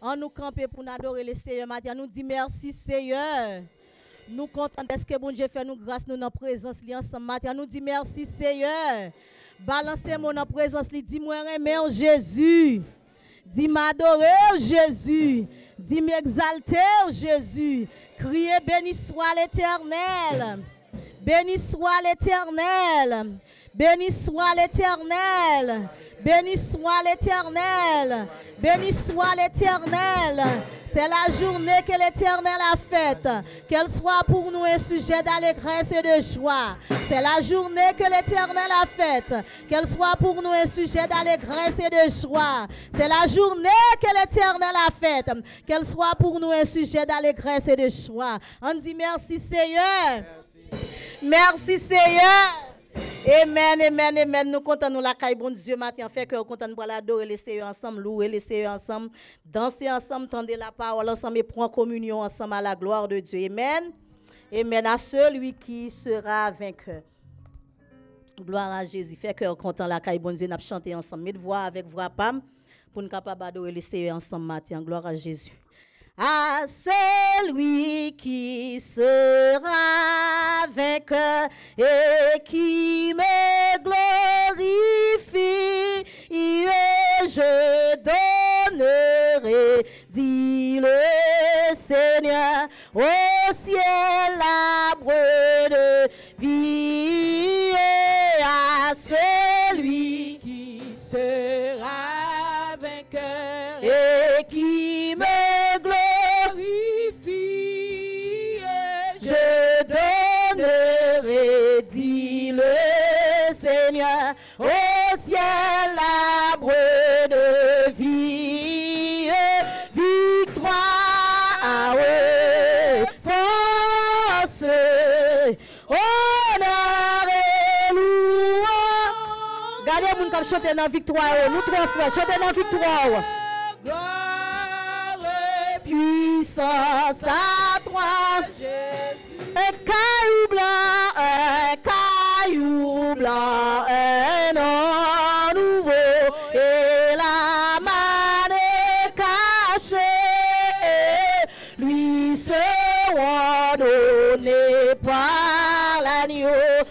On nous camper pour nous adorer le Seigneur matin. Nous dit merci Seigneur. Nous comptons de ce que bon Dieu fait nous grâce nous dans la présence ensemble matin. Nous dit merci Seigneur. Balancez-moi dans la présence, dis-moi aimer Jésus. Dis m'adorer Jésus. Dis m'exalter Jésus. Criez béni soit l'Éternel. Béni soit l'Éternel. Béni soit l'Éternel. Béni soit l'Éternel. Béni soit l'Éternel. C'est la journée que l'Éternel a faite. Qu'elle soit pour nous un sujet d'allégresse et de joie. C'est la journée que l'Éternel a faite. Qu'elle soit pour nous un sujet d'allégresse et de joie. C'est la journée que l'Éternel a faite. Qu'elle soit pour nous un sujet d'allégresse et de joie. On dit merci Seigneur. Merci Seigneur. Amen, amen, amen. Nous comptons nous la caille, bon Dieu, matin, fait que nous comptons pour l'adorer les Seigneur ensemble, louer les Seigneur ensemble, danser ensemble, tendre la parole ensemble et prendre communion ensemble à la gloire de Dieu. Amen. Amen. À celui qui sera vainqueur. Gloire à Jésus. Fait que nous comptons la caille, bon Dieu, nous chanter ensemble. Mettez voix avec voix pam pour nous capables d'adorer les Seigneur ensemble matin. Gloire à Jésus. À celui qui sera vainqueur et qui me glorifie, je donnerai, dit le Seigneur, au ciel l'arbre de vie, et à celui qui sera vainqueur et qui me dit le Seigneur, au ciel l'arbre de vie, victoire, force, honneur et louange. Gardez mon comme chanter dans victoire, nous trois frères, chanter dans victoire. Gloire et puissance à toi, un caillou blanc, un nom nouveau, et la manne cachée, lui seront donnés par l'agneau,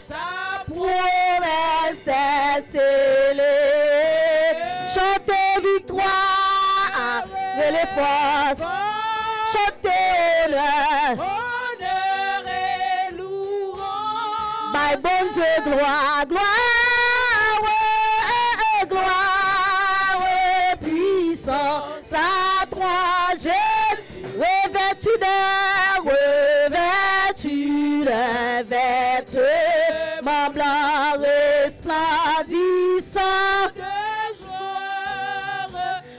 sa promesse est scellée. Chantez victoire et les forces, chantez honneur. Bon Dieu, gloire, gloire, ouais, gloire, ouais, puissance à toi, Jésus, revêtu d'un vêtement blanc resplendissant de joie,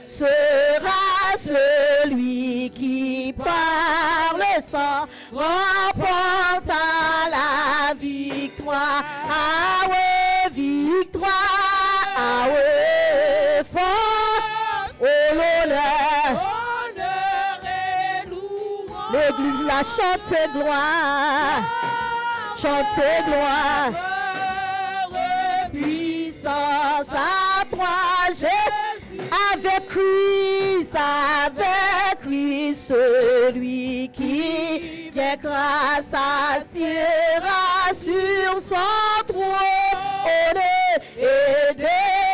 sera celui qui par le sang remporta la victoire. Ah ouais, victoire, ah ouais, force, oh l'honneur, et louange. L'église la chante gloire, chante gloire, puissance à toi, Jésus, avec Christ, celui qui vaincra s'assiera sur son trône et de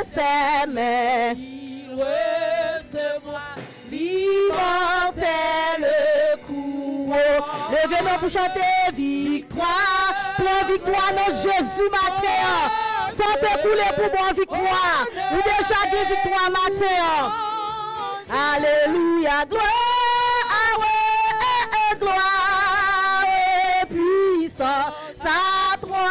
ses mains il recevra l'immortel couronne. Levez-nous pour chanter victoire, plein victoire dans Jésus matin. Santé couler pour bonne victoire. Ou déjà dit victoire matin. Alléluia, gloire, ouais, gloire, ouais, puissance à toi.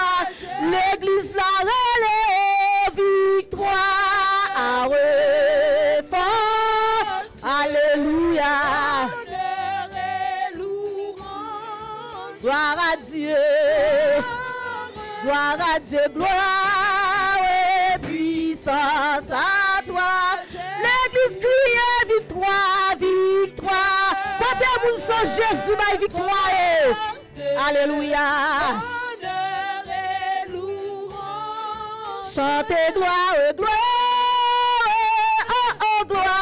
L'église la relève, victoire, ouais, force, alléluia. Gloire à Dieu, gloire à Dieu, gloire, ouais, puissance à toi. L'église crie victoire, victoire. Portez-vous sur Jésus, ma victoire. Alléluia. Chantez gloire, gloire, oh, oh, gloire.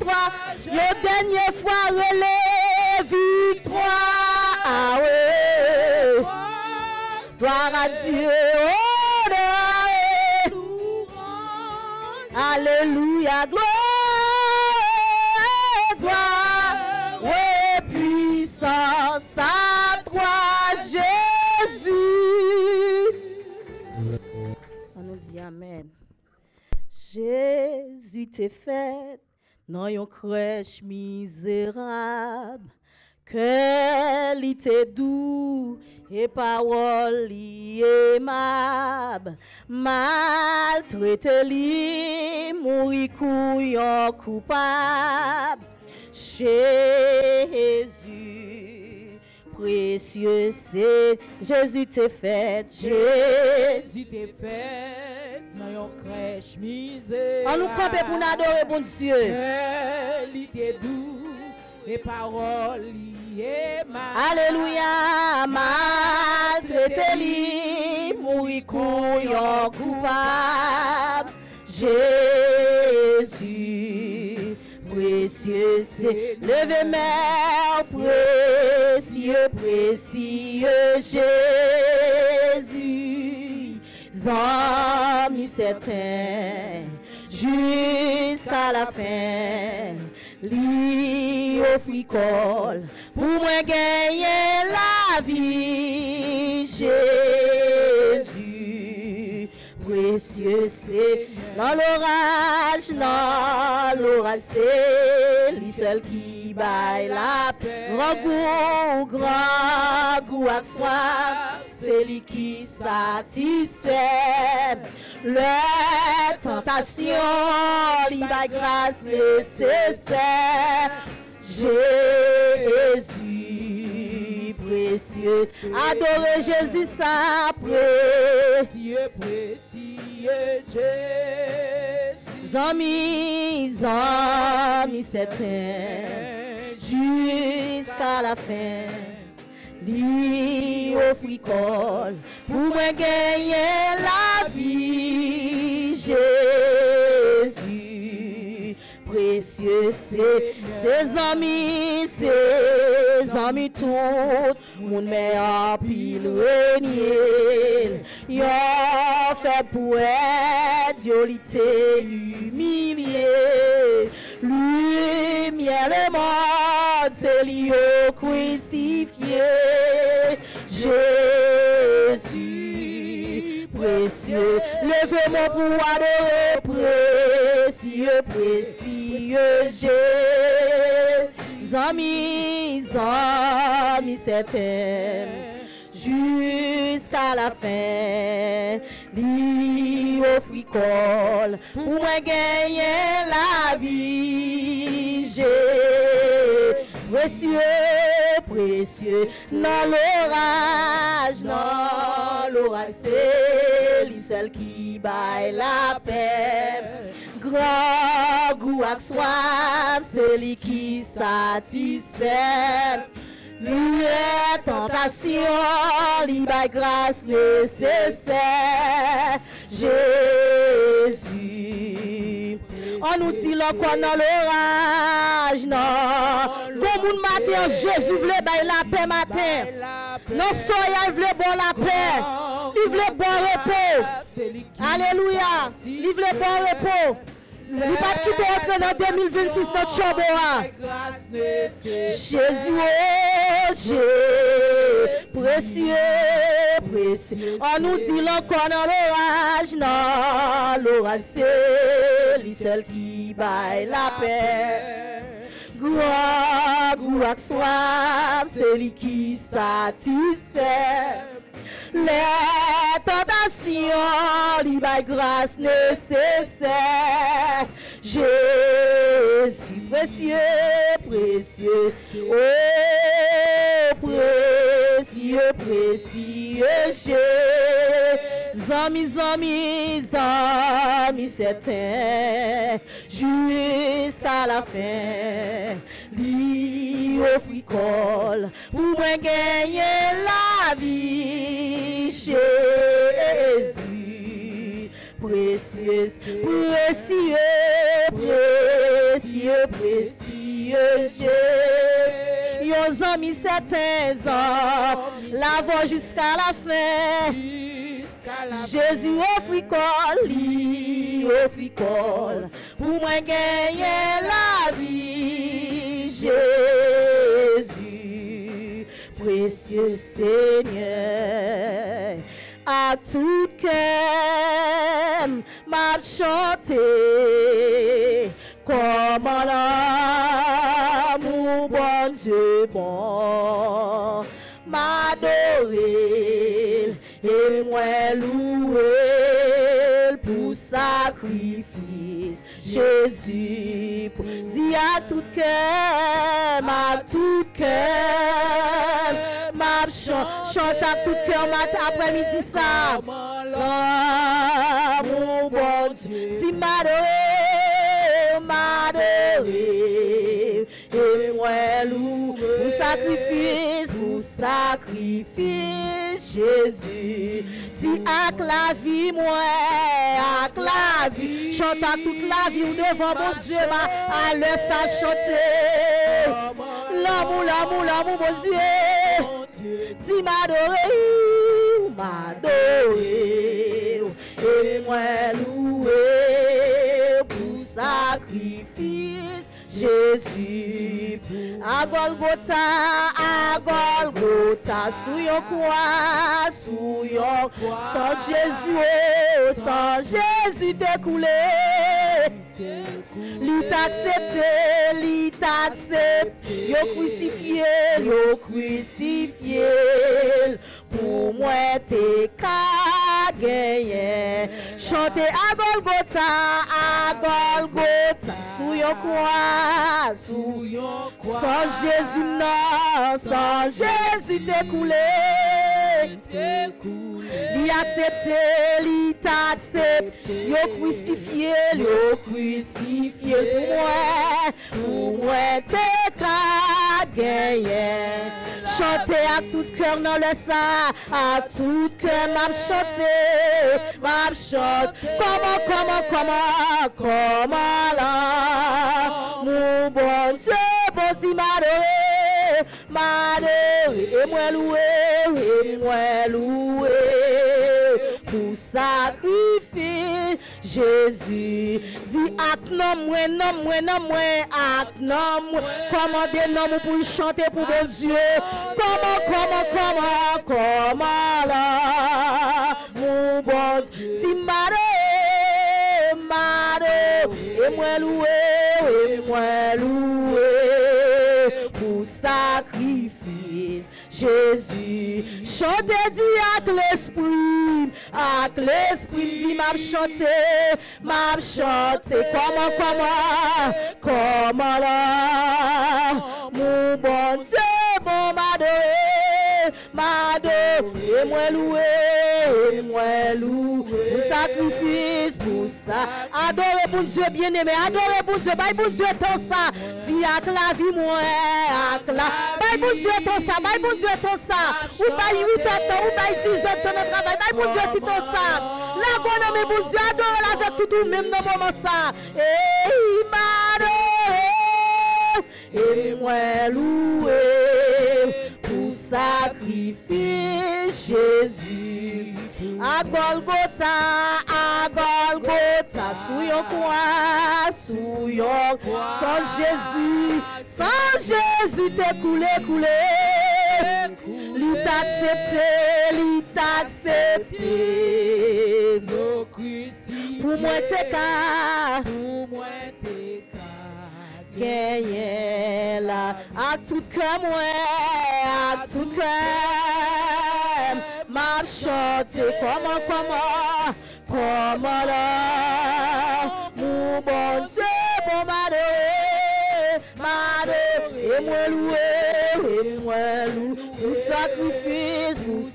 victoire. La dernière fois, relais, victoire. Ah ouais. Gloire à Dieu. Alléluia, gloire, gloire, et puissance à toi, Jésus. On nous dit Amen. Jésus t'est fait dans une crèche misérable, que l'ité doux et parole aimable, maltraité li, mourir couillon coupable. Jésus, précieux c'est, Jésus t'est fait, Jésus t'est fait, dans une crèche misérable. On nous campe pour nous adorer, bon Dieu. L'ité doux et parole aimable. Alléluia, maltraité li, mourir couillon coupable. Jésus, précieux c'est, levez mère, précieux, précieux Jésus, amis certains, jusqu'à la fin, li offrit col, pour moi gagner la vie, Jésus, précieux c'est, dans l'orage c'est lui seul qui baille la paix. Grand goût à soif, c'est lui qui satisfait. La tentation, lui baille grâce nécessaire. Jésus, précieux, adorez Jésus, ça précieux, précieux Jésus. Amis, certains, jusqu'à la fin, li offrit col, pour moi gagner la vie, Jésus, précieux c'est, ses amis tout, mon met en pile renier, y'en fait pour être, Dieu l'était humilié, lumière le monde, c'est lui crucifié, Jésus, précieux, levez-moi pour adorer, précieux, précieux Jésus, amis certains, jusqu'à la fin, lui offrit col, pour moi gagner la vie, Jésus, précieux, précieux, dans l'orage, c'est lui seul qui baille la paix. Grand goût à soif, c'est lui qui satisfait. Lui tentation, lui baille grâce nécessaire. Jésus, on nous dit encore dans l'orage, non. Comme un matin, Jésus voulait bailler la paix matin. Non, soyez voulait bon la paix. Il voulait bon repos. Alléluia. Il voulait bon repos. Il va quitter entrer dans 2026 notre chambre. Jésus, oh Jésus, précieux, précieux. On nous dit encore dans l'orage, c'est lui seul qui baille la paix. Goût à soif, c'est lui qui satisfait. Les tentations, lui baille grâce nécessaire. Jésus, précieux, précieux, oh, précieux, précieux Jésus. Amis certains, jusqu'à la fin, lui offrit col, pour moi gagner la vie, Jésus, précieux, précieux, précieux précieux Jésus. Yon amis certains hommes, la voix jusqu'à la fin. Jésus offre col, pour moi gagner la vie. Jésus, précieux Seigneur, à tout cœur m'a chanté, comment l'amour bon Dieu bon m'adorer et moi louer pour sacrifice. Jésus, dis à tout cœur, ma chante à tout cœur, après-midi ça. Mon bon Dieu, dis m'adorer, et moi louer pour sacrifice, Jésus. Dis ak la vie, ak la vie. Chante à toute la vie devant mon Dieu, à l'heure ça chanter. L'amour, mon Dieu. Dis m'adorer, et moi louer pour sacrifice, Jésus. À Golgotha, sous yon croix, sans Jésus découlé. Li t'accepté, yo crucifié, pour moi t'es qu'à gagner. Chantez à Golgotha, sous yon croix, sans Jésus non, sans Jésus découlé. Li t'accepté, yo crucifié, pour moi t'es qu'à gagner. Chantez à tout cœur dans le sang, à tout cœur m'a chante. Comment là, mon bon Dieu, bon Dieu m'adorer, et moi louer, pour sacrifier, Jésus. Dis ak non moi, ak non moi, commandez non pour chanter pour bon Dieu. Comment là, mon bon Dieu, si et moi louer, pour sacrifice, Jésus. Chantez, dis avec l'esprit, dis m'a chanter, comment là, mon bon Dieu, bon m'adorer, et moi louer, pour sacrifice, pour ça, adorer bon Dieu bien-aimé, adorer bon Dieu, bye bon Dieu ton ça, dis avec la vie moi, bye bon Dieu ton ça, ou bye 8 ans, ou bye 10 ans de travail, bye bon Dieu ton ça, la bonne mais bon Dieu, adore avec tout même dans le moment ça, et m'adorer, et moi louer, pour sacrifice, Jésus. À Golgotha, sous yon croix, sans Jésus t'es coulé. Li t'accepté, pour moi t'es qu'à gagner là, à tout cœur m'a chanté, comment là, mon bon Dieu, bon m'adorer, et moi louer, pour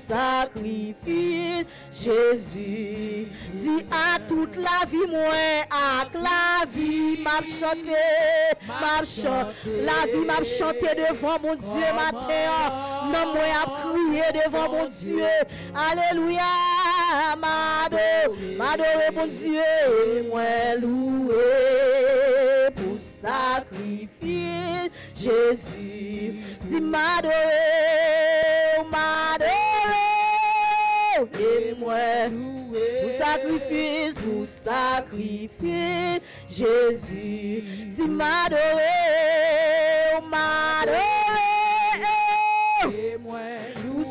sacrifice, Jésus. Dis à toute la vie, la vie m'a chanté devant mon Dieu matin. Non, moi a crié devant mon Dieu. Alléluia, m'adorer mon Dieu, et moi louer pour ça. sacrifice. Jésus, dis m'adorer, m'adorer. Et moi, pour sacrifice, Jésus, dis m'adorer, m'adorer. Et moi, Pour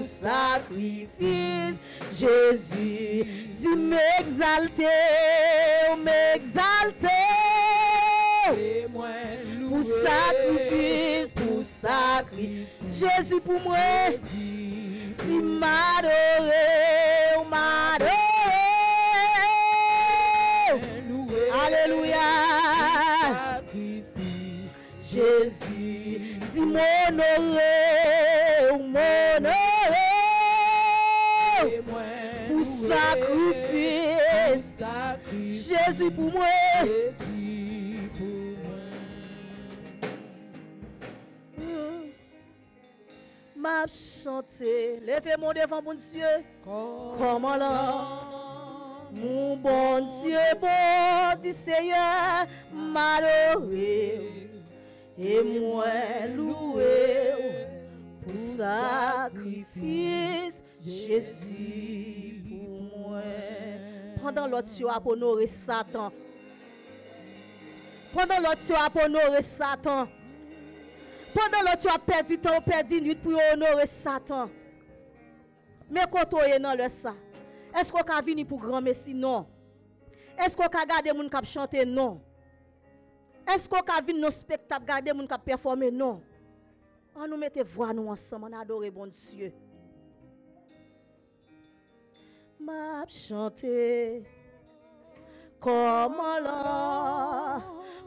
sacrifice, Jésus, dis m'exalter, m'exalter. et moi, Pour sacrifice, Jésus pour moi. Dis m'adorer, m'adorer. Alléluia. Jésus, dis m'honorer, m'honorer. Pour sacrifice, Jésus pour moi. M'a chanté, levez mon devant mon Dieu. Comment là? Mon bon Dieu, bon dit Seigneur, m'adorer et moi louer pour sacrifice Jésus pour moi. Pendant l'autre tu as honoré Satan. Pendant l'autre tu as honoré Satan. Pendant l'autre tu as perdu temps, perdu nuit pour honorer Satan. Mais quand tu es dans le ça, est-ce qu'on a venu pour grand messie? Non. Est-ce qu'on a gardé moun k'ap chanter? Non. Est-ce qu'on a venu dans spectacle garder moun k'ap performer? Non. On nous mette voix nous ensemble, on adore bon Dieu. M'a chanter comment là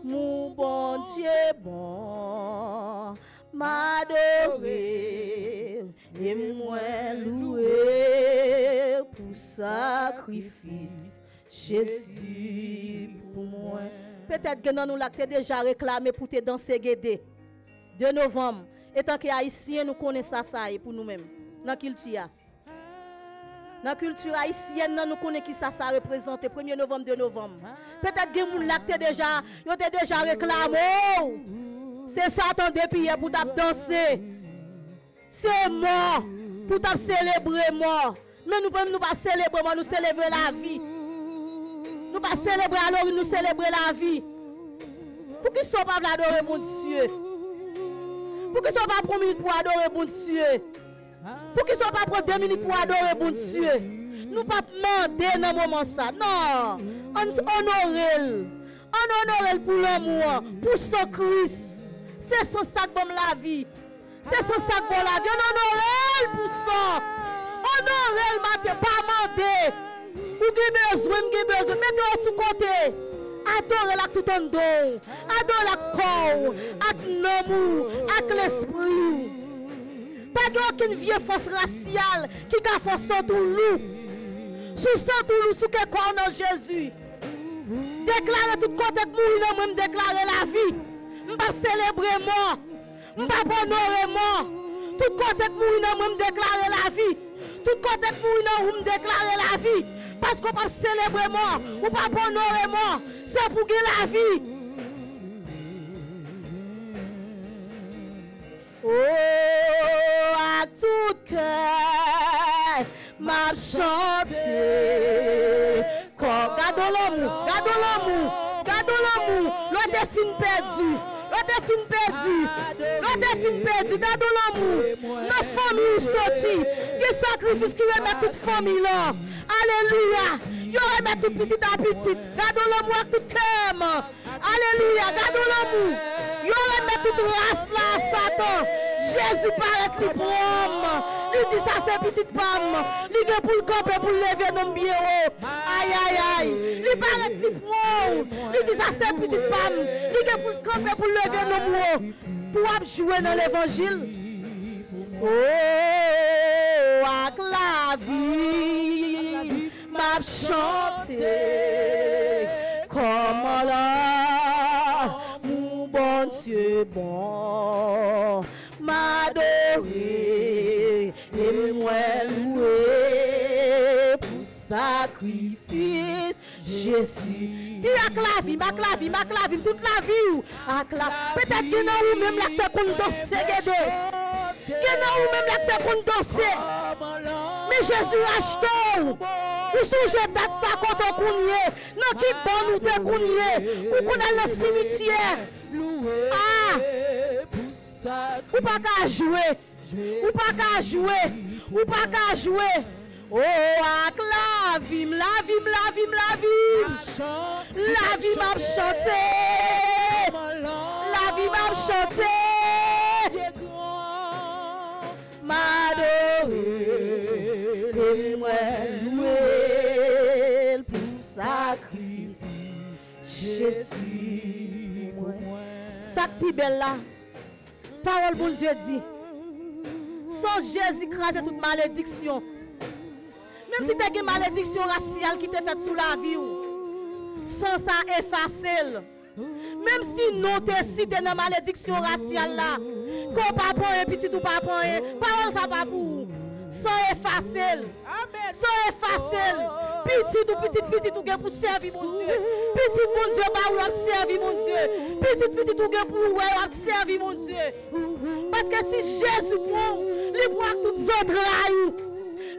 mon bon Dieu bon m'adorer et moi louer pour sacrifice Jésus pour moi. Peut-être que nous l'avons déjà réclamé pour te danser guédé 2 novembre. Et tant que haïtien nous connaissons ça pour nous-mêmes dans la culture. Dans la culture haïtienne, nous connaissons qui ça représente 1er novembre, 2 novembre. Peut-être que nous l'avons déjà réclamé. C'est ça ton dépier pour danser. C'est mort pour célébrer mort. Mais nous ne pouvons pas célébrer mort, nous célébrer la vie. Nous ne pouvons pas célébrer alors nous célébrer la vie. Pour qu'ils ne soient pas adorer mon Dieu. Pour qu'ils ne soient pas pour minutes pour adorer mon Dieu. Pour qu'ils ne soient pas pour 2 minutes pour adorer mon Dieu. Nous ne pouvons pas demander dans le moment ça. Non. On honore. On honore pour l'amour, pour son Christ. C'est son sac pour la vie. C'est son sac pour la vie. On honore pour ça. Honore le matin, pas demander. Ou qui besoin, mettez-le tout côté. Adore la tout en dos. Adore la corps. Avec l'amour. Avec l'esprit. Pas d'aucune vieille force raciale qui a forcé tout loup. Sous ça tout loup, sous quel corps dans Jésus. Déclarer tout côté de mourir, même déclarer la vie. Je ne vais pas célébrer mort. Je ne vais pas honorer mort. Tout côté de mourir, même déclarer la vie. Tout côté de mourir, même déclarer la vie. Parce qu'on ne peut pas célébrer mort. Ou pas honorer mort. C'est pour gagner la vie. Oh, à tout cœur, m'a chanté. Gardons l'amour, gardons l'amour, gardons l'amour. L'autre est fin perdu, l'autre est fin perdu, l'autre est fin perdu, gardons l'amour. Notre famille sorti, des sacrifices qui remettent toute famille là. Alléluia. Ils remettent toute petite à petite. Gardons l'amour avec tout cœur. Alléluia, gardons l'amour. Ils remettent toute race là à Satan. Jésus paraît plus pour homme. Il dit ça c'est petite pomme. Il est pour le camper, pour lever nos pieds haut. Aïe aïe aïe. Il paraît plus pour homme. Il dit ça c'est petite pomme. Il est pour le camper, pour lever nos pieds haut. Pour jouer dans l'évangile. Oh, avec la vie, m'a chanté. Comment là, mon bon Dieu bon. M'adorer et moi louer pour sacrifice Jésus. Si Dis à la vie, toute la vie. Peut-être que nous même l'acteur qu'on danse, que nous même l'acteur qu'on danse. Mais Jésus achète. Ou sous date ça quand on connaît. Non qui bon nous te connaît. Ou qu'on a le cimetière. Ah. Ou pas qu'à jouer. Ou pas qu'à jouer. Ou pas qu'à jouer. Oh, ak la vie m'a chanté. La vie m'a chanté. M'adorer, moi louer pour sacrifice. Jésus, ça qui belle là. Parole bon Dieu dit. Sans Jésus écraser toute malédiction. Même si tu as une malédiction raciale qui t'est faite sous la vie, sans ça effacer. Même si nous t'es cité dans la malédiction raciale là, qu'on pas prendre un petit ou pas prendre, parole ça pas pour. Sans effacer. Sans effacer. Petit ou pour servir mon Dieu. Petit mon Dieu, bah ou servir mon Dieu. Petit ou pour servir mon Dieu. Parce que si Jésus prend, il prend toutes les autres rails.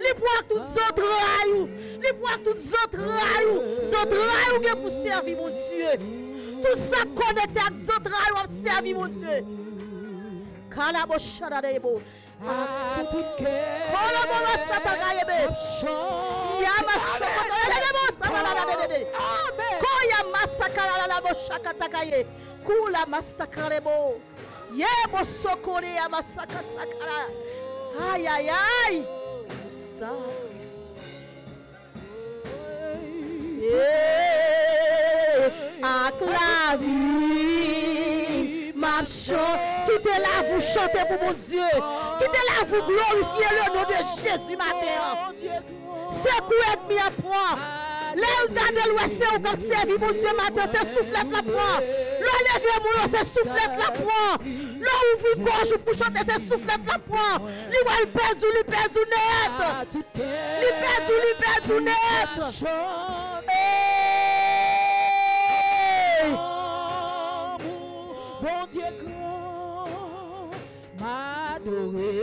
Les poids toutes autres rails, les poids toutes autres rails pour servir mon Dieu. Tout ça connecté à d'autres rails pour servir mon Dieu. Kalabo sharadebo. Ah tout cœur. Kalabo satakayebe. Yama shokotalebo satalade. Amen. Koya masakala la bo shakatakaye. Kula mastakarebo. Yebo sokore ya masakatakara. Aïe aïe aïe. À la vie, ma chante, quittez la vous chanter pour mon Dieu, quittez la vous glorifier le nom de Jésus matin. C'est quoi être mis à point? Là, regardez l'ouest, c'est comme servi mon Dieu matin, c'est soufflette la point. Là, levez mon c'est soufflette la point. Là, ouvre gorge pour chanter, c'est soufflette la point. Il perdu net. Il perdu net. Bon Dieu grand, m'adorer,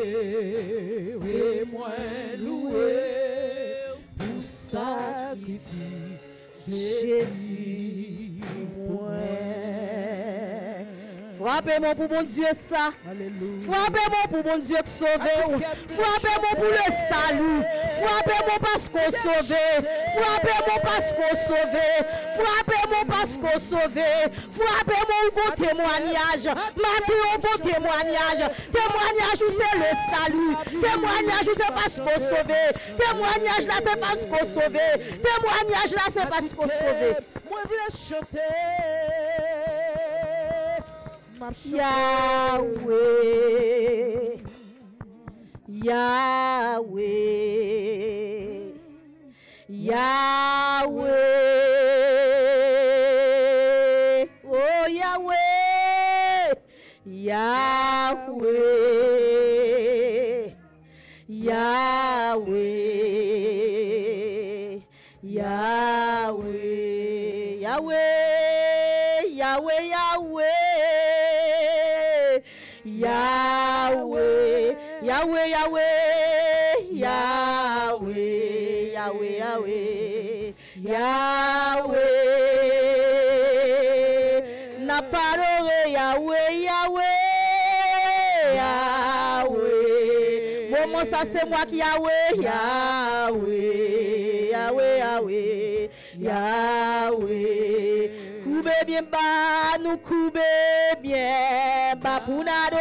et moi louer pour sacrifice Jésus. Frappez-moi pour mon Dieu ça. Frappez-moi pour mon Dieu qui sauve. Frappez-moi pour le salut. Frappez-moi parce qu'on sauve. Frappez-moi parce qu'on sauve. Frappez-moi parce qu'on sauve. Frappez-moi au bon témoignage. Matin au bon témoignage. Témoignage où c'est le salut. Témoignage où c'est parce qu'on sauve. Témoignage là c'est parce qu'on sauve. Témoignage là c'est parce qu'on sauve. Moi je voulais chanter. Yahweh, Yahweh, Yahweh, oh Yahweh, Yahweh, Yahweh, Yahweh, Yahweh, Yahweh, Yahweh. Yahweh, Yahweh, Yahweh, Yahweh, Yahweh, Yahweh, Yahweh, n'a pas Yahweh, Yahweh, Yahweh, moment ça c'est moi qui Yahweh, Yahweh, Yahweh, Yahweh, Yahweh. Coubez bien bas, nous coubez bien bas pour n'adorer,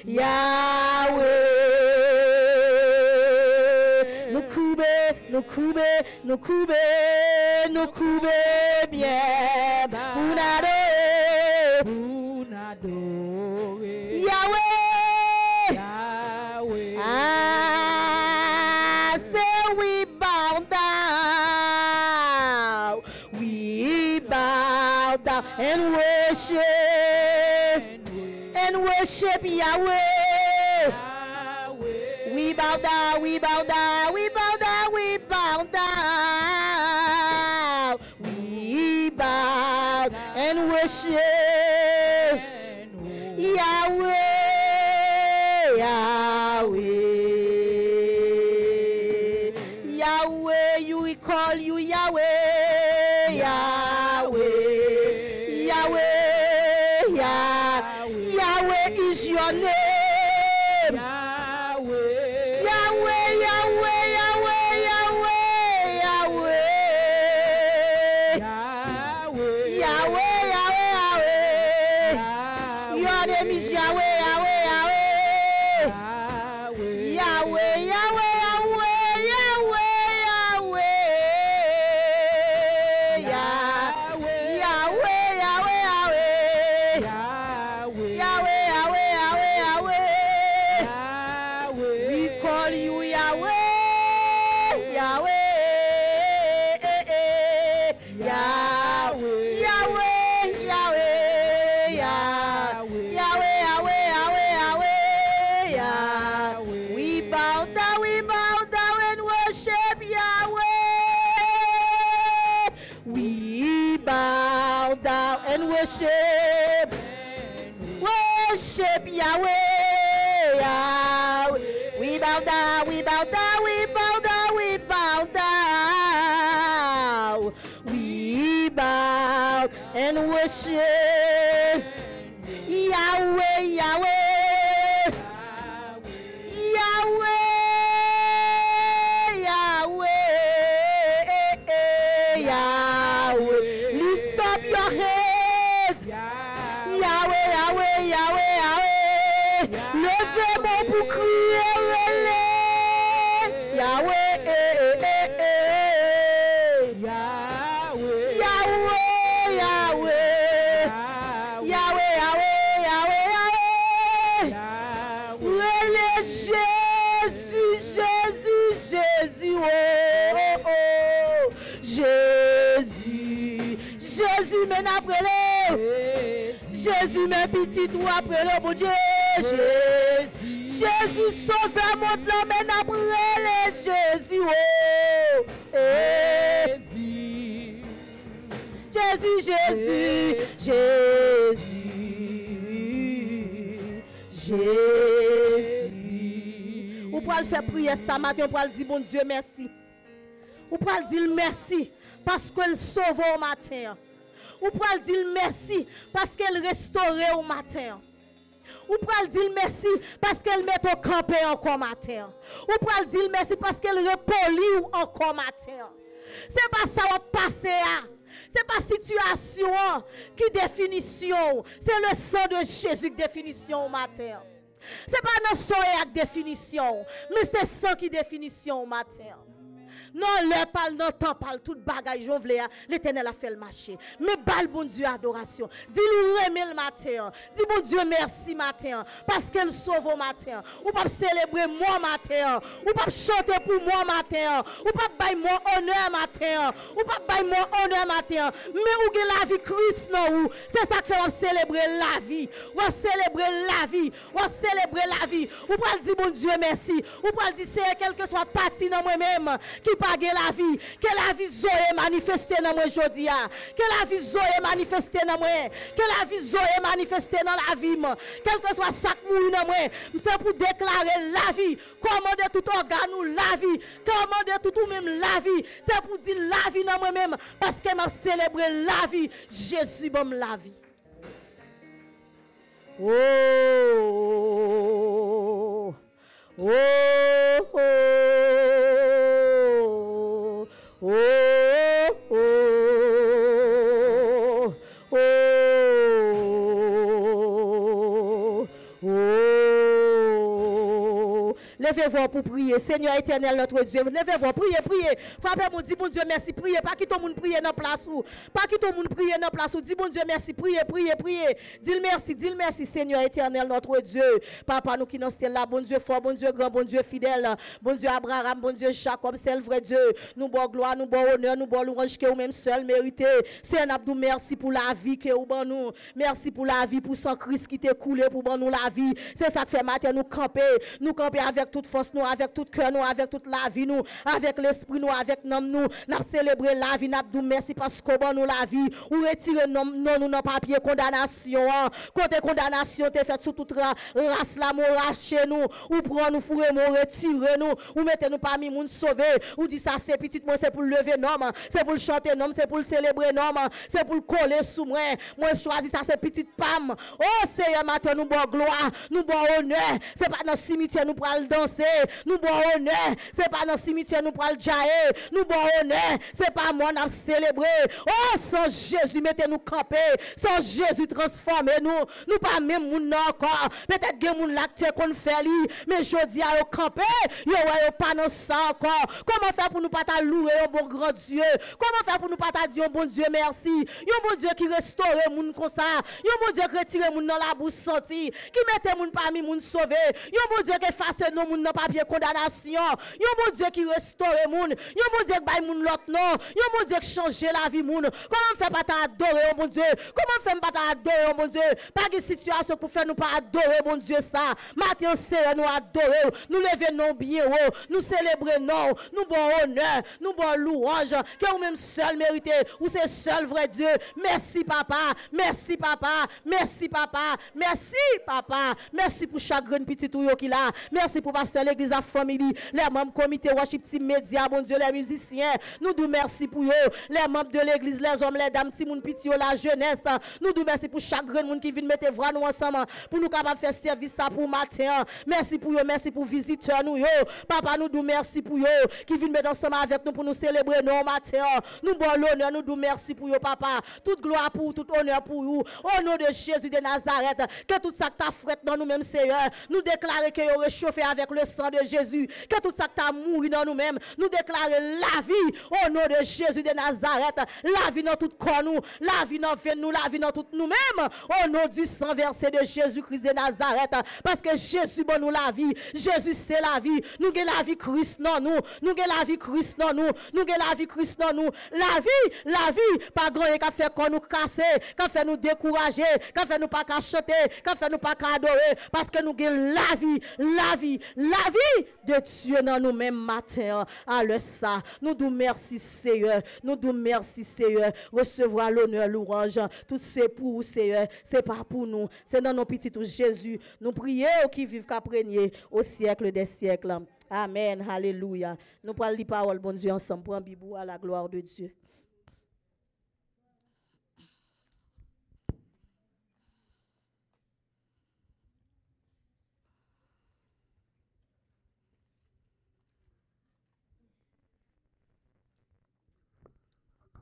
Yahweh. Nous coubez bien bas pour n'adorer, Yahweh. And worship Yahweh. We bow down, we bow down, we bow down, we bow worship. Yahweh, Yahweh, Yahweh, we call you Yahweh, Yahweh, Yahweh, Yahweh is your name. Worship Yahweh, Yahweh. We bow down, we bow down, we bow down, we bow down. We bow and worship Yahweh, Yahweh, Yahweh, Yahweh, Yahweh. Lift up your head, Yahweh, Yahweh, Yahweh, Yahweh. Levez-moi pour crier, Yahweh, Yahweh, Yahweh, Yahweh, Yahweh, Yahweh, Yahweh. Relais Jésus, Jésus, Jésus, oh, oh, oh. Jésus, Jésus, mais après Jésus, mes petits, tout après le bon Dieu. Jésus, Jésus, sauve mon plan, mais après le Jésus. Oh. Jésus, Jésus, Jésus, Jésus. Ou pour le faire prier ça matin, on peut le dire bon Dieu merci. Ou pour le dire merci parce qu'elle sauve au matin. Ou pour le dire merci parce qu'elle restaure au matin. Ou pour le dire merci parce qu'elle met au campé encore matin. Ou pour le dire merci parce qu'elle repolie encore matin. C'est pas ça va passer à. C'est pas situation qui définition. C'est le sang de Jésus qui définition au matin. C'est pas notre sang qui définition, mais c'est sang qui définition au matin. Non, le parle, non, temps parle, tout bagaille, l'Éternel a fait le marché. Mais bal bon Dieu adoration. Dis-lui remet le matin. Dis bon Dieu merci matin. Parce qu'elle sauve au matin. Ou pas célébrer moi matin. Ou pas chanter pour moi matin. Ou pas bailler moi honneur matin. Ou pas bailler moi honneur matin. Mais où est la vie Christ non? C'est ça que fait on célébrer la vie. On célébrer la vie. On célébrer la vie. Ou pas dire bon Dieu merci. Ou pas dire c'est quel que soit parti dans moi-même qui la vie, que la vie zoé manifestée dans moi aujourd'hui, que la vie zoé manifestée dans moi, que la vie zoé manifestée dans la vie, quel que soit ça qui mouille dans moi, c'est pour déclarer la vie, commander tout organe ou la vie, commander tout ou même la vie, c'est pour dire la vie dans moi-même, parce que m'a célébré la vie, Jésus bon la vie. Oh, oh, oh, oh, oh, oh, oh, oh. Levez-vous pour prier, Seigneur éternel notre Dieu. Levez-vous, priez, priez. Frappez mon dis bon Dieu merci, priez. Pas qui tout le monde prie dans place ou. Pas qui tout le monde prie dans place ou. Dis bon Dieu merci, priez, priez, priez. Dis le merci, Seigneur éternel notre Dieu. Papa nous qui dans ciel là, bon Dieu fort, bon Dieu grand, bon Dieu fidèle, bon Dieu Abraham, bon Dieu Jacob, c'est le vrai Dieu. Nous bon gloire, nous bon honneur, nous bon louange que vous même seul mérité. Seigneur Abdou, merci pour la vie que vous ban nous. Merci pour la vie, pour sang Christ qui t'est coulé pour ban nous la vie. C'est ça que fait matin nous camper avec toute force nous, avec tout cœur nous, avec toute la vie nous, avec l'esprit nous, avec nom nous, n'a célébré la vie, n'a dit merci parce qu'on bon nous la vie, ou retirer non nous dans papier condamnation, côté condamnation t'es fait sur toute race la morale chez nous, ou prend nous fourrer nous, retirer nous, ou mettez nous parmi moun sauver, ou dit ça c'est petit moi c'est pour lever nom, c'est pour le chanter nom, c'est pour le célébrer nom, c'est pour le coller sous moi choisi ça c'est petite pam. Oh Seigneur matin nous bon gloire, nous bon honneur, c'est pas dans le cimetière nous pral danser, nous bon honneur, c'est pas dans le cimetière nous pral jaillir, nous bon honneur, c'est pas moi n'a célébrer. Oh sans Jésus mettez-nous camper, sans Jésus transformer nous pas même moun encore, peut-être que moun l'acte qu'on fait lui, mais jodi a yo camper, yo pas dans ça encore. Comment faire pour nous pas ta louer un bon grand Dieu? Comment faire pour nous pas ta dire un bon Dieu merci? Un bon Dieu qui restaure moun comme ça, un bon Dieu qui retire moun dans la bouche sorti, qui mette moun parmi moun sauvé, un bon Dieu qui efface nos moun dans papier condamnation, un bon Dieu qui restaure moun, un bon Dieu qui baille moun l'autre non, un bon Dieu qui change la vie moun. Comment faire pas t'adorer un bon Dieu? Comment faire pas t'adorer un bon Dieu? Pas de situation pour faire nous pas adorer bon Dieu ça. Matin c'est nous adorer, nous lever nos bien haut, nous célébrer nous bon honneur, nous bon louange, que vous même seul mérité, ou c'est seul vrai Dieu. Merci papa, merci papa, merci papa, merci papa, merci pour chaque grain petit tout qui là, merci pour pasteur l'église à famille, les membres comité worship team média, bon Dieu les musiciens, nous nous merci pour eux, les membres de l'église, les hommes, les dames, petit moun petit la jeunesse, nous nous merci pour chaque grain monde qui vient mettre voix nous ensemble pour nous capable faire service ça pour matin. Merci pour eux, merci pour visiteurs nous yo. Papa nous merci pour eux qui viennent mettre ensemble avec nous pour nous célébrer nos matin. Nous bon l'honneur, nous merci pour eux papa. Toute gloire pour tout honneur pour vous. Au nom de Jésus de Nazareth, que tout ça que t'as fait dans nous-mêmes Seigneur, nous déclarer que vous réchauffé avec le sang de Jésus, que tout ça que t'as mouru dans nous-mêmes, nous déclarer la vie au nom de Jésus de Nazareth, la vie dans tout corps nous, la vie dans veine nous, la vie dans tout nous-mêmes, au nom du sang versé de Jésus-Christ de Nazareth, parce que Jésus bon nous la vie, Jésus c'est la vie, nous avons la vie Christ dans nous, nous avons la vie Christ dans nous, nous avons la vie Christ dans nous, la vie, pas grand qui fait qu'on nous casser, qui fait nous décourager, qui fait nous pas chanter, qui fait nous pas adorer, parce que nous avons la vie de Dieu dans nous-mêmes matin, alors ça, nous nous merci Seigneur, nous nous merci Seigneur, recevoir l'honneur, l'orange, tout c'est pour vous Seigneur, c'est pas pour nous, c'est dans nos petits tout Jésus, nous prions qui vivent qu'après au siècle des siècles. Amen, alléluia. Nous parlons les paroles, bon Dieu, ensemble pour un bibou à la gloire de Dieu.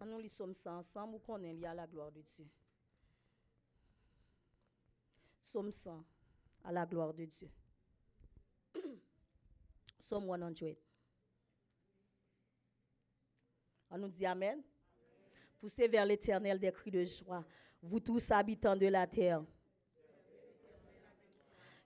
Nous lisons ça ensemble, qu'on est lié à la gloire de Dieu. Somme 100 à la gloire de Dieu. Somme 100. On nous dit Amen. Poussez vers l'Éternel des cris de joie, vous tous habitants de la terre.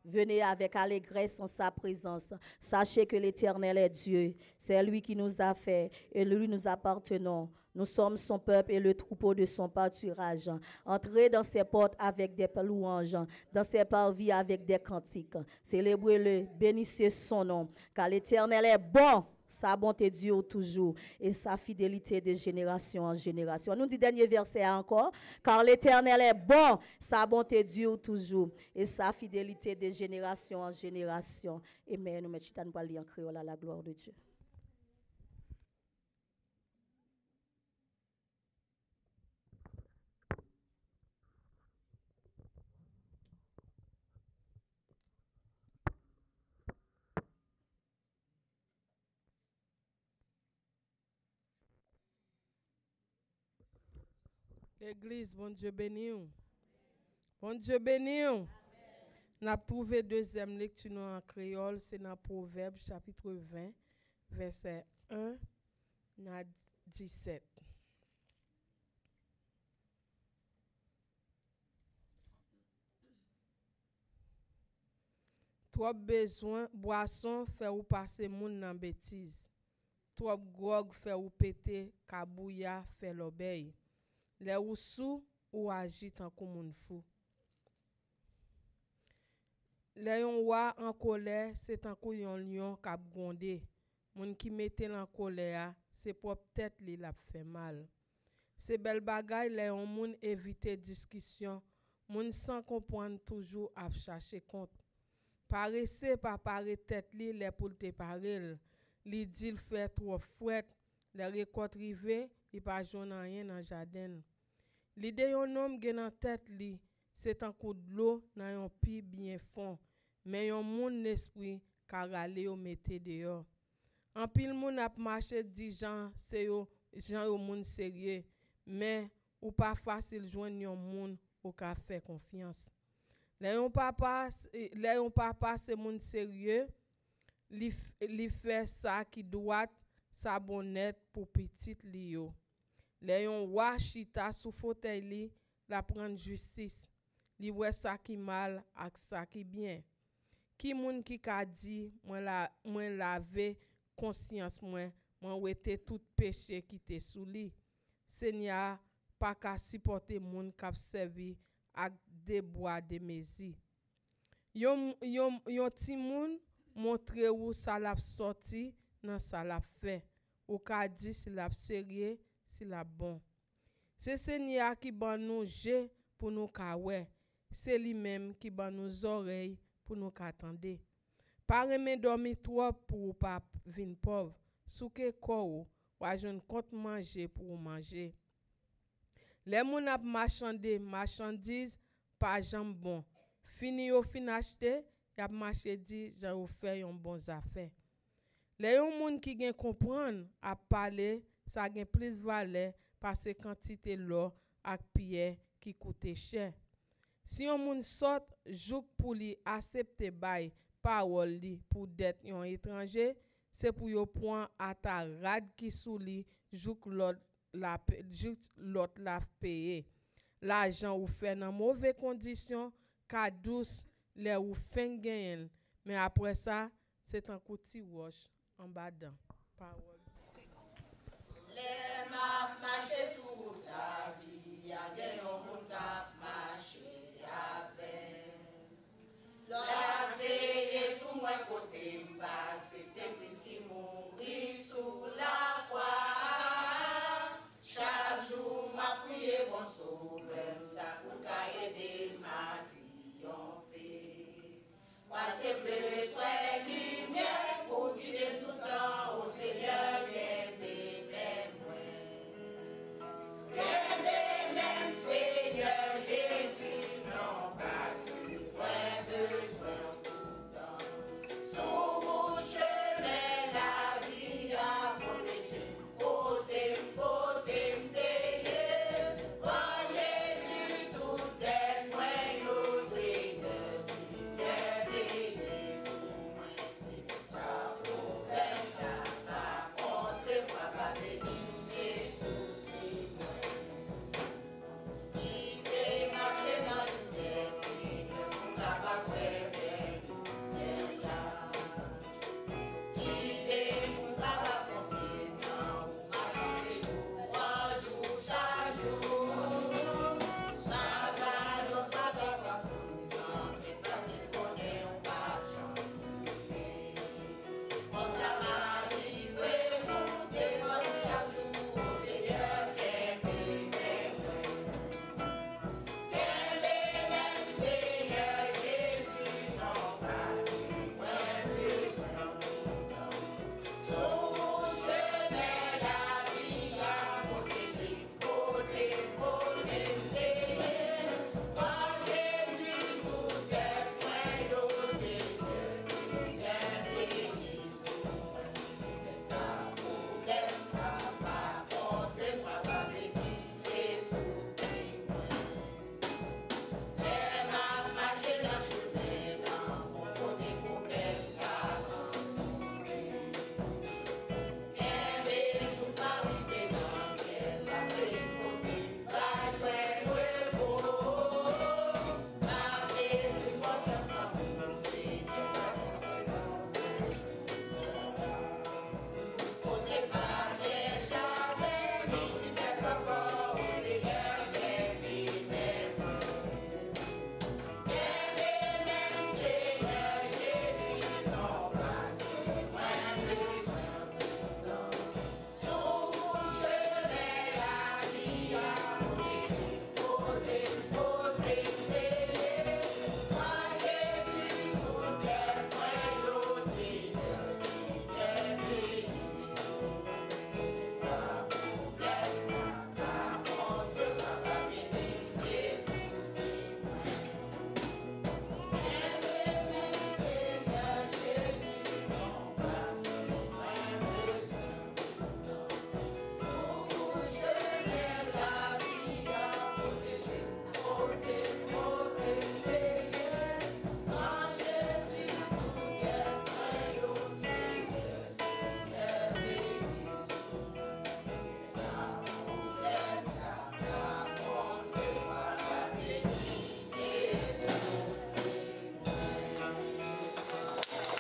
Venez avec allégresse en sa présence. Sachez que l'Éternel est Dieu. C'est lui qui nous a fait et lui nous appartenons. Nous sommes son peuple et le troupeau de son pâturage. Entrez dans ses portes avec des louanges, dans ses parvis avec des cantiques. Célébrez-le, bénissez son nom, car l'Éternel est bon. Sa bonté dure toujours et sa fidélité de génération en génération. On nous dit dernier verset encore, car l'Éternel est bon, sa bonté dure toujours et sa fidélité de génération en génération. Amen. Nous mettons pas lire en créole à la gloire de Dieu. L'église, bon Dieu béni. Bon Dieu béni. Nous avons trouvé deuxième lecture en créole, c'est dans Proverbe chapitre 20, verset 1 à 17. Trop besoin, boisson fait ou passer moun nan bêtise. Trop grog fait ou péter, kabouya fait l'obéi. Les ou sous ou agit en comme un fou. Les roi en colère, c'est un coup yon lion qui a grondé. Moun qui mette en colère, c'est propre tête li la fait mal. C'est belle bagaille les on moun éviter discussion, moun sans comprendre toujours à chercher compte. Paresse pas parler tête li les pour te parler. Li dit le fait trop fouette, les récolte rivé, il pas joindre rien dans jardin. L'idée yon homme gen en tête li, c'est un coup de l'eau dans yon pi bien fond, mais yon moun l'esprit ka rale yo mette dehors. En pile moun ap marché di jan c'est yo moun sérieux, mais ou pas facile joindre yon moun ou ka fait confiance. Les yon papa c'est moun sérieux, li fait ça qui doit sa bonnette pour petite li yo. Les yon wa chita sous fauteuil li la prendre justice. Li wè ça qui mal ak ça qui bien. Qui moun qui ka di moi laver conscience moi wete tout péché qui te sous li. Seigneur pas ka supporter moun k'ap servi ak des bois de mezi. Yon ti moun montre ou ça l'a sorti nan ça l'a fait. Ou ka di si l'a sérieux, si l'a bon. C'est Seigneur qui ban nous jè pour nous ka wè. C'est lui-même qui ban nous oreilles pour nous ka tande. Pas reme dormi trop pour pas vin pauvre. Souke ko ou joun compte manger pour manger. Les moun ap marchandise pas jambon. Fini yo fin acheter, y ap marché di jan ou fait yon bon affaire. Les yon moun qui gen comprendre a parler, ça gen plus valeur parce que quantité l'or ak pierre qui coûte cher. Si yon moun sort jouk pour li accepter bay parole li pour d'être yon étranger, c'est pour yo point ata rad qui sou li jouk l'autre la payer. L'argent ou fait dans mauvais conditions, ka douce les ou fin gagne, mais après ça, c'est un coup de wash en bas dedans. Parole. Les m'a marché sous ta vie, y'a gen yon moun k'ap marché avec. La veille sous moi côté m'bas, c'est Christ qui mourit sous la croix. Chaque jour m'a prié bon sauveur, ça pour qu'a aider m'a triompher. Parce que besoin de lumière pour guider tout temps au Seigneur.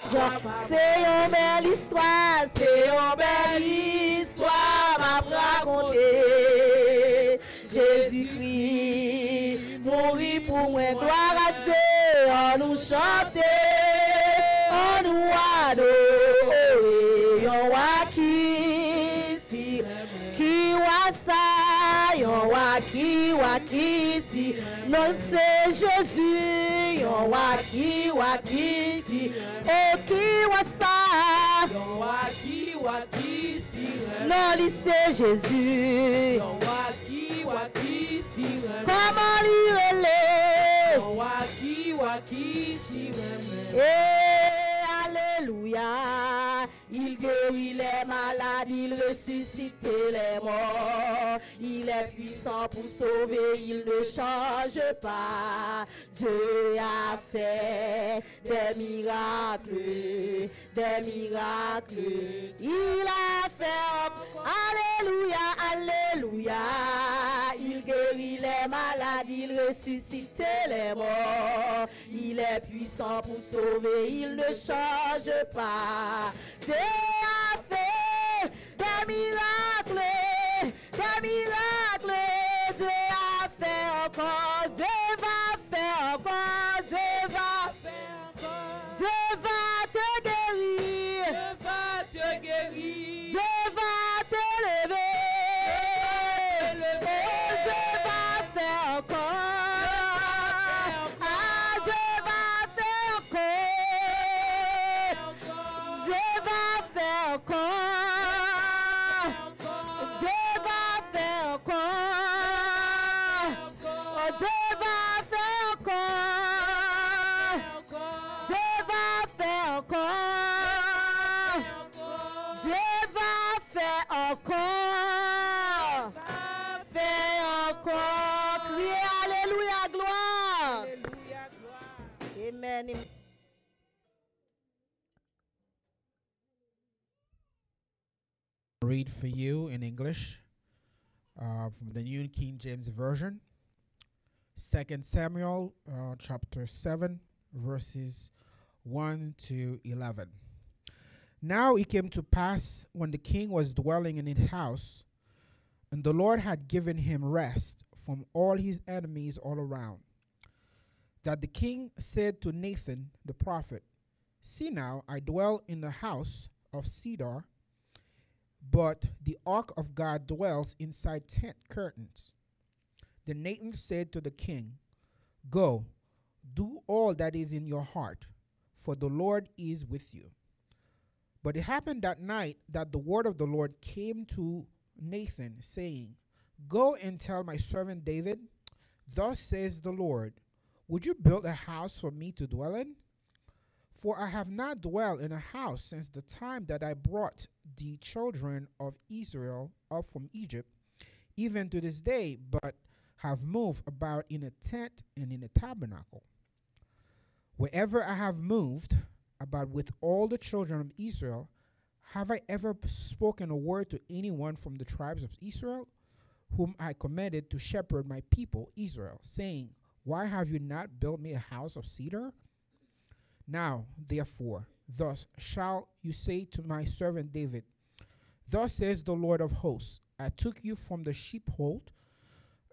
C'est une belle histoire, c'est une belle histoire m'a raconter. Jésus-Christ mourit pour moi, gloire à Dieu, on nous chante, on nous adore, on wa qui wa sa, on wa qui si, non c'est Jésus, on wa qui si, oh qui wa sa, non c'est Jésus, comment lire alléluia, il guérit les malades, il ressuscite les morts, il est puissant pour sauver, il ne change pas. Dieu a fait des miracles, il a fait, alléluia, alléluia, il guérit les malades, il ressuscite les morts, il est puissant pour sauver, il ne change pas. Dieu a fait des miracles, Dieu a fait encore, Dieu va faire encore, Dieu va te guérir, Dieu va te lever, Dieu va faire encore, Dieu va faire encore, Dieu va faire encore, Dieu va faire encore, Dieu va faire encore, Dieu va faire encore, Dieu va faire encore, criez alléluia, gloire. Amen. Read for you in English from the New King James Version. 2 Samuel chapter 7 verses 1 to 11. Now it came to pass when the king was dwelling in his house, and the Lord had given him rest from all his enemies all around, that the king said to Nathan the prophet, "See now, I dwell in the house of cedar, but the ark of God dwells inside tent curtains." Then Nathan said to the king, "Go, do all that is in your heart, for the Lord is with you." But it happened that night that the word of the Lord came to Nathan, saying, "Go and tell my servant David, thus says the Lord, would you build a house for me to dwell in? For I have not dwelt in a house since the time that I brought the children of Israel up from Egypt, even to this day, but have moved about in a tent and in a tabernacle. Wherever I have moved about with all the children of Israel, have I ever spoken a word to anyone from the tribes of Israel, whom I commanded to shepherd my people Israel, saying, why have you not built me a house of cedar? Now, therefore, thus shall you say to my servant David, thus says the Lord of hosts, I took you from the sheepfold,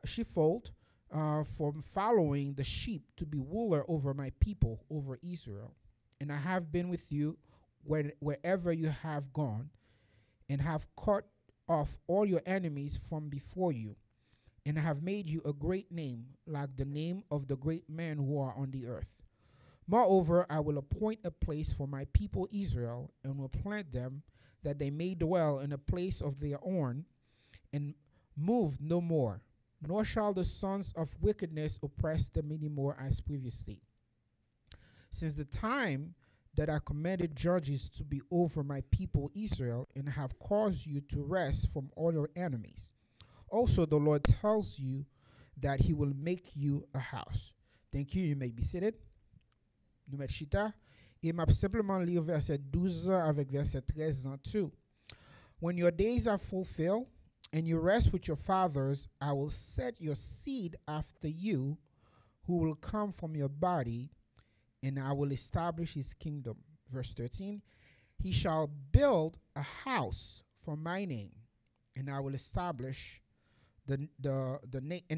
from following the sheep to be ruler over my people, over Israel. And I have been with you wherever you have gone, and have cut off all your enemies from before you. And I have made you a great name, like the name of the great men who are on the earth. Moreover, I will appoint a place for my people Israel, and will plant them, that they may dwell in a place of their own, and move no more. Nor shall the sons of wickedness oppress them any more as previously. Since the time that I commanded judges to be over my people Israel, and have caused you to rest from all your enemies. Also the Lord tells you that he will make you a house. Thank you. You may be seated. Nous mettons chita. Et m'a simplement lire verset 12 avec verset 13 en tout. When your days are fulfilled, and you rest with your fathers, I will set your seed after you, who will come from your body, and I will establish his kingdom. verse 13, he shall build a house for my name, and I will establish and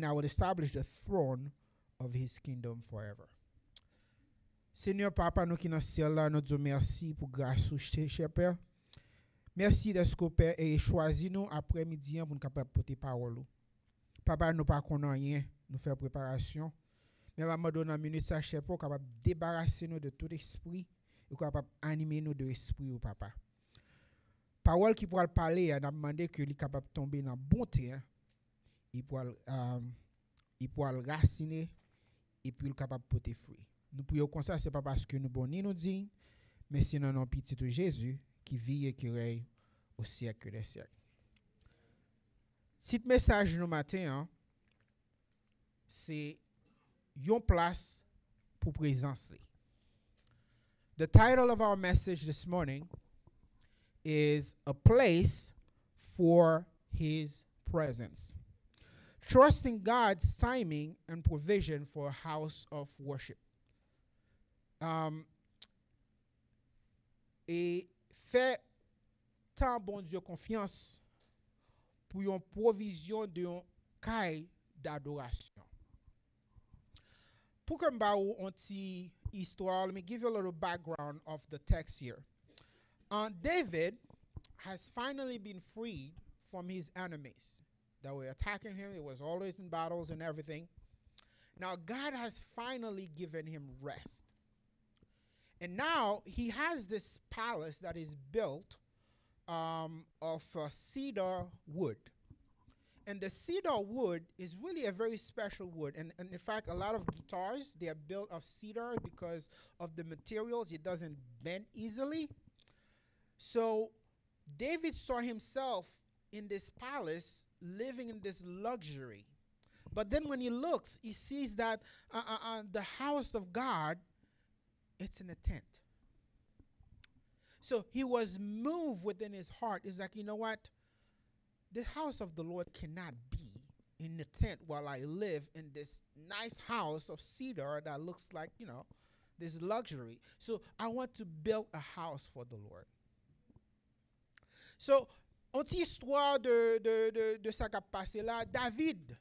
I will establish the throne of his kingdom forever. Seigneur Papa, nous qui dans ciel là, nous disons merci pour grâce ou cher Père. Merci d'être que Père et choisi nous après-midi pour nous capable porter parole. Papa, nous pas connaît rien, nous faire préparation. Mais va me donner une minute ça cher pour capable débarrasser nous de tout esprit et capable animer nous de esprit au Papa. Parole qui pourra parler, on a demandé que lui capable tomber dans bon terrain. Il pourra le raciner et puis il est capable de porter fruit. Nous prions comme ça, ce n'est pas parce que nous bonnons nous dit, mais c'est dans notre petit de Jésus qui vit et qui règne au siècle des siècles. Petit message nous matin, c'est une place pour présence. The title of our message this morning is A Place for His Presence. Trusting God's timing and provision for a house of worship. Et fait tant bon Dieu confiance pour une provision de un caille d'adoration. Pour que m'baou un petit histoire, let me give you a little background of the text here. David has finally been freed from his enemies that were attacking him. He was always in battles and everything. Now God has finally given him rest. And now he has this palace that is built of cedar wood. And the cedar wood is really a very special wood. And in fact, a lot of guitars, they are built of cedar because of the materials. It doesn't bend easily. So David saw himself in this palace living in this luxury. But then when he looks, he sees that the house of God, it's in a tent. So he was moved within his heart. It's like, you know what? The house of the Lord cannot be in the tent while I live in this nice house of cedar that looks like, you know, this luxury. So I want to build a house for the Lord. So, une histoire de ça qui a passé là, David,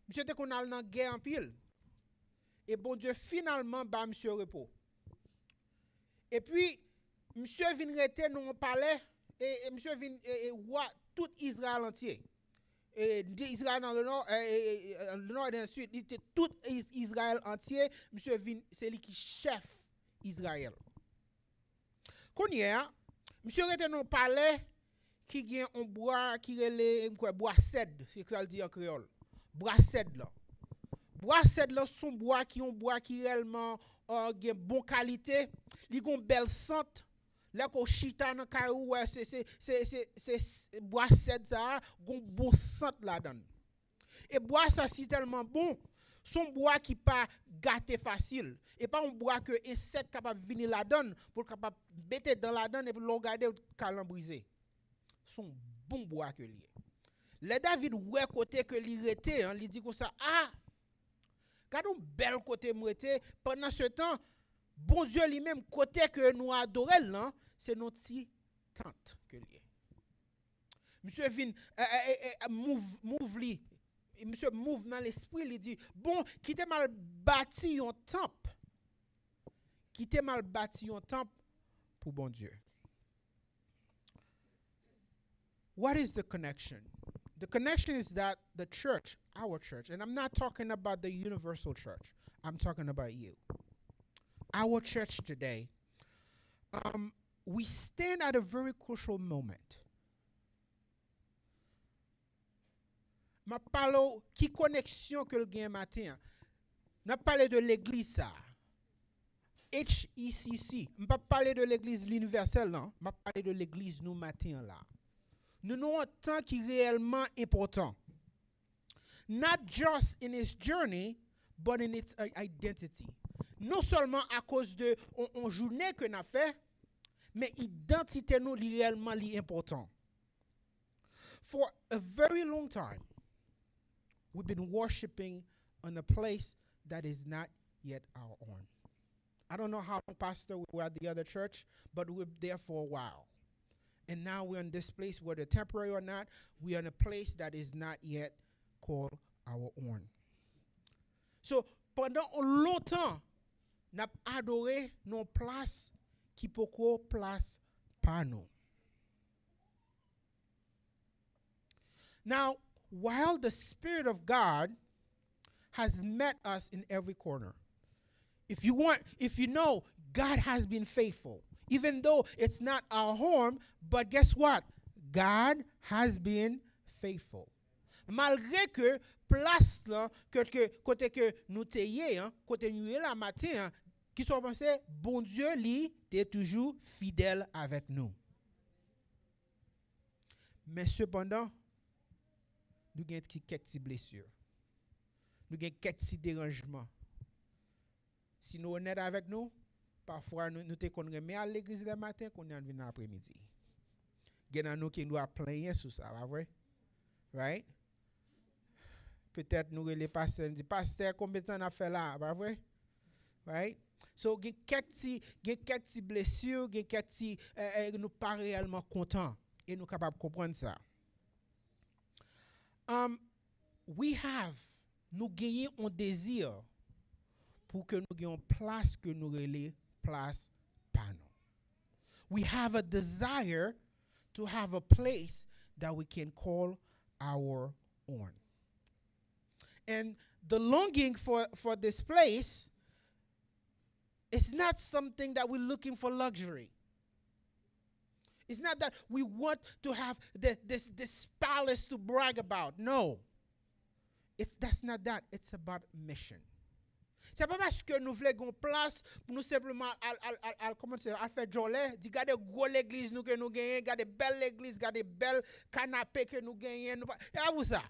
monsieur était qu'on a dans guerre en pile. Et bon Dieu finalement bat monsieur repos. Et puis monsieur vient rester dans un palais et monsieur vient roi tout Israël entier. Et Israël dans le nord et dans le sud, il était tout Israël entier, monsieur vient c'est lui qui chef Israël. Qu'on y a, monsieur était dans un palais qui gagne un bois qui relait quoi bois cèdre, c'est ça le dit en créole. Bois cèdre là. Bois cèdre là son bois qui un bois qui réellement gagne bonne qualité, li gon belle sente. Là ko chita dans caillou c'est bois cèdre ça gon bon sente là-dedans. Et bois ça c'est tellement bon, son bois qui pas gâté facile et pas un bois que insecte capable venir là-dedans pour capable mettre dans là-dedans et pour le garder calendrier. Son bon bois que lié. Le David ouais côté que li rete, hein, li dit comme ça, ah, quand un bel côté m'rete, pendant ce temps, bon Dieu lui-même côté que nous adorons là, c'est notre petite tente que lié. Monsieur vin move li, monsieur move dans l'esprit, il dit, bon, qui t'es mal bâti un temple. Qui t'es mal bâti un temple pour bon Dieu. What is the connection? The connection is that the church, our church, and I'm not talking about the universal church. I'm talking about you. Our church today, we stand at a very crucial moment. Ma parle qui connexion que le gain matin. N'a parlé de l'église ça. HECC. M'a parlé de l'église universelle non, m'a parlé de l'église nous matin là. Nous avons un temps qui est réellement important. Not just in its journey, but in its identity. Non seulement à cause de on journée que nous avons fait, mais identité nous est réellement important. For a very long time, we've been worshiping on a place that is not yet our own. I don't know how long, Pastor, we were at the other church, but we were there for a while. And now we're in this place, whether temporary or not, we are in a place that is not yet called our own. So, pendant longtemps, n'a adoré nos places qui poko place pas nous. Now, while the Spirit of God has met us in every corner, if you know, God has been faithful. Even though it's not our home, but guess what? God has been faithful. Malgré que place là, côté que nous tayé, côté nous la matin, qui sont pensés, bon Dieu, lui, est toujours fidèle avec nous. Mais cependant, nous avons quelques petites blessures. Nous avons quelques petits dérangements. Si nous sommes honnêtes avec nous, parfois nous te connaissons à l'église le matin qu'on est venu l'après-midi. Il y a nous qui nous a plaigné sur ça, pas vrai? Right? Peut-être nous les pasteurs disent pasteur combien de temps on a fait là, pas vrai? Right? So il y a quelques petites blessures, il y a quelques petits nous pas réellement contents et nous capables de comprendre ça. Nous gagnons un désir pour que nous ayons place que nous relais place panneau. We have a desire to have a place that we can call our own. And the longing for this place is not something that we're looking for luxury. It's not that we want to have this palace to brag about. No. That's not that. It's about mission. C'est pas parce que nous voulons une place pour nous simplement à faire jolie, dit garder gros l'église nous que nous gagnons, garder belle l'église, garder belle canapé que nous gagnons. Et à vous ça.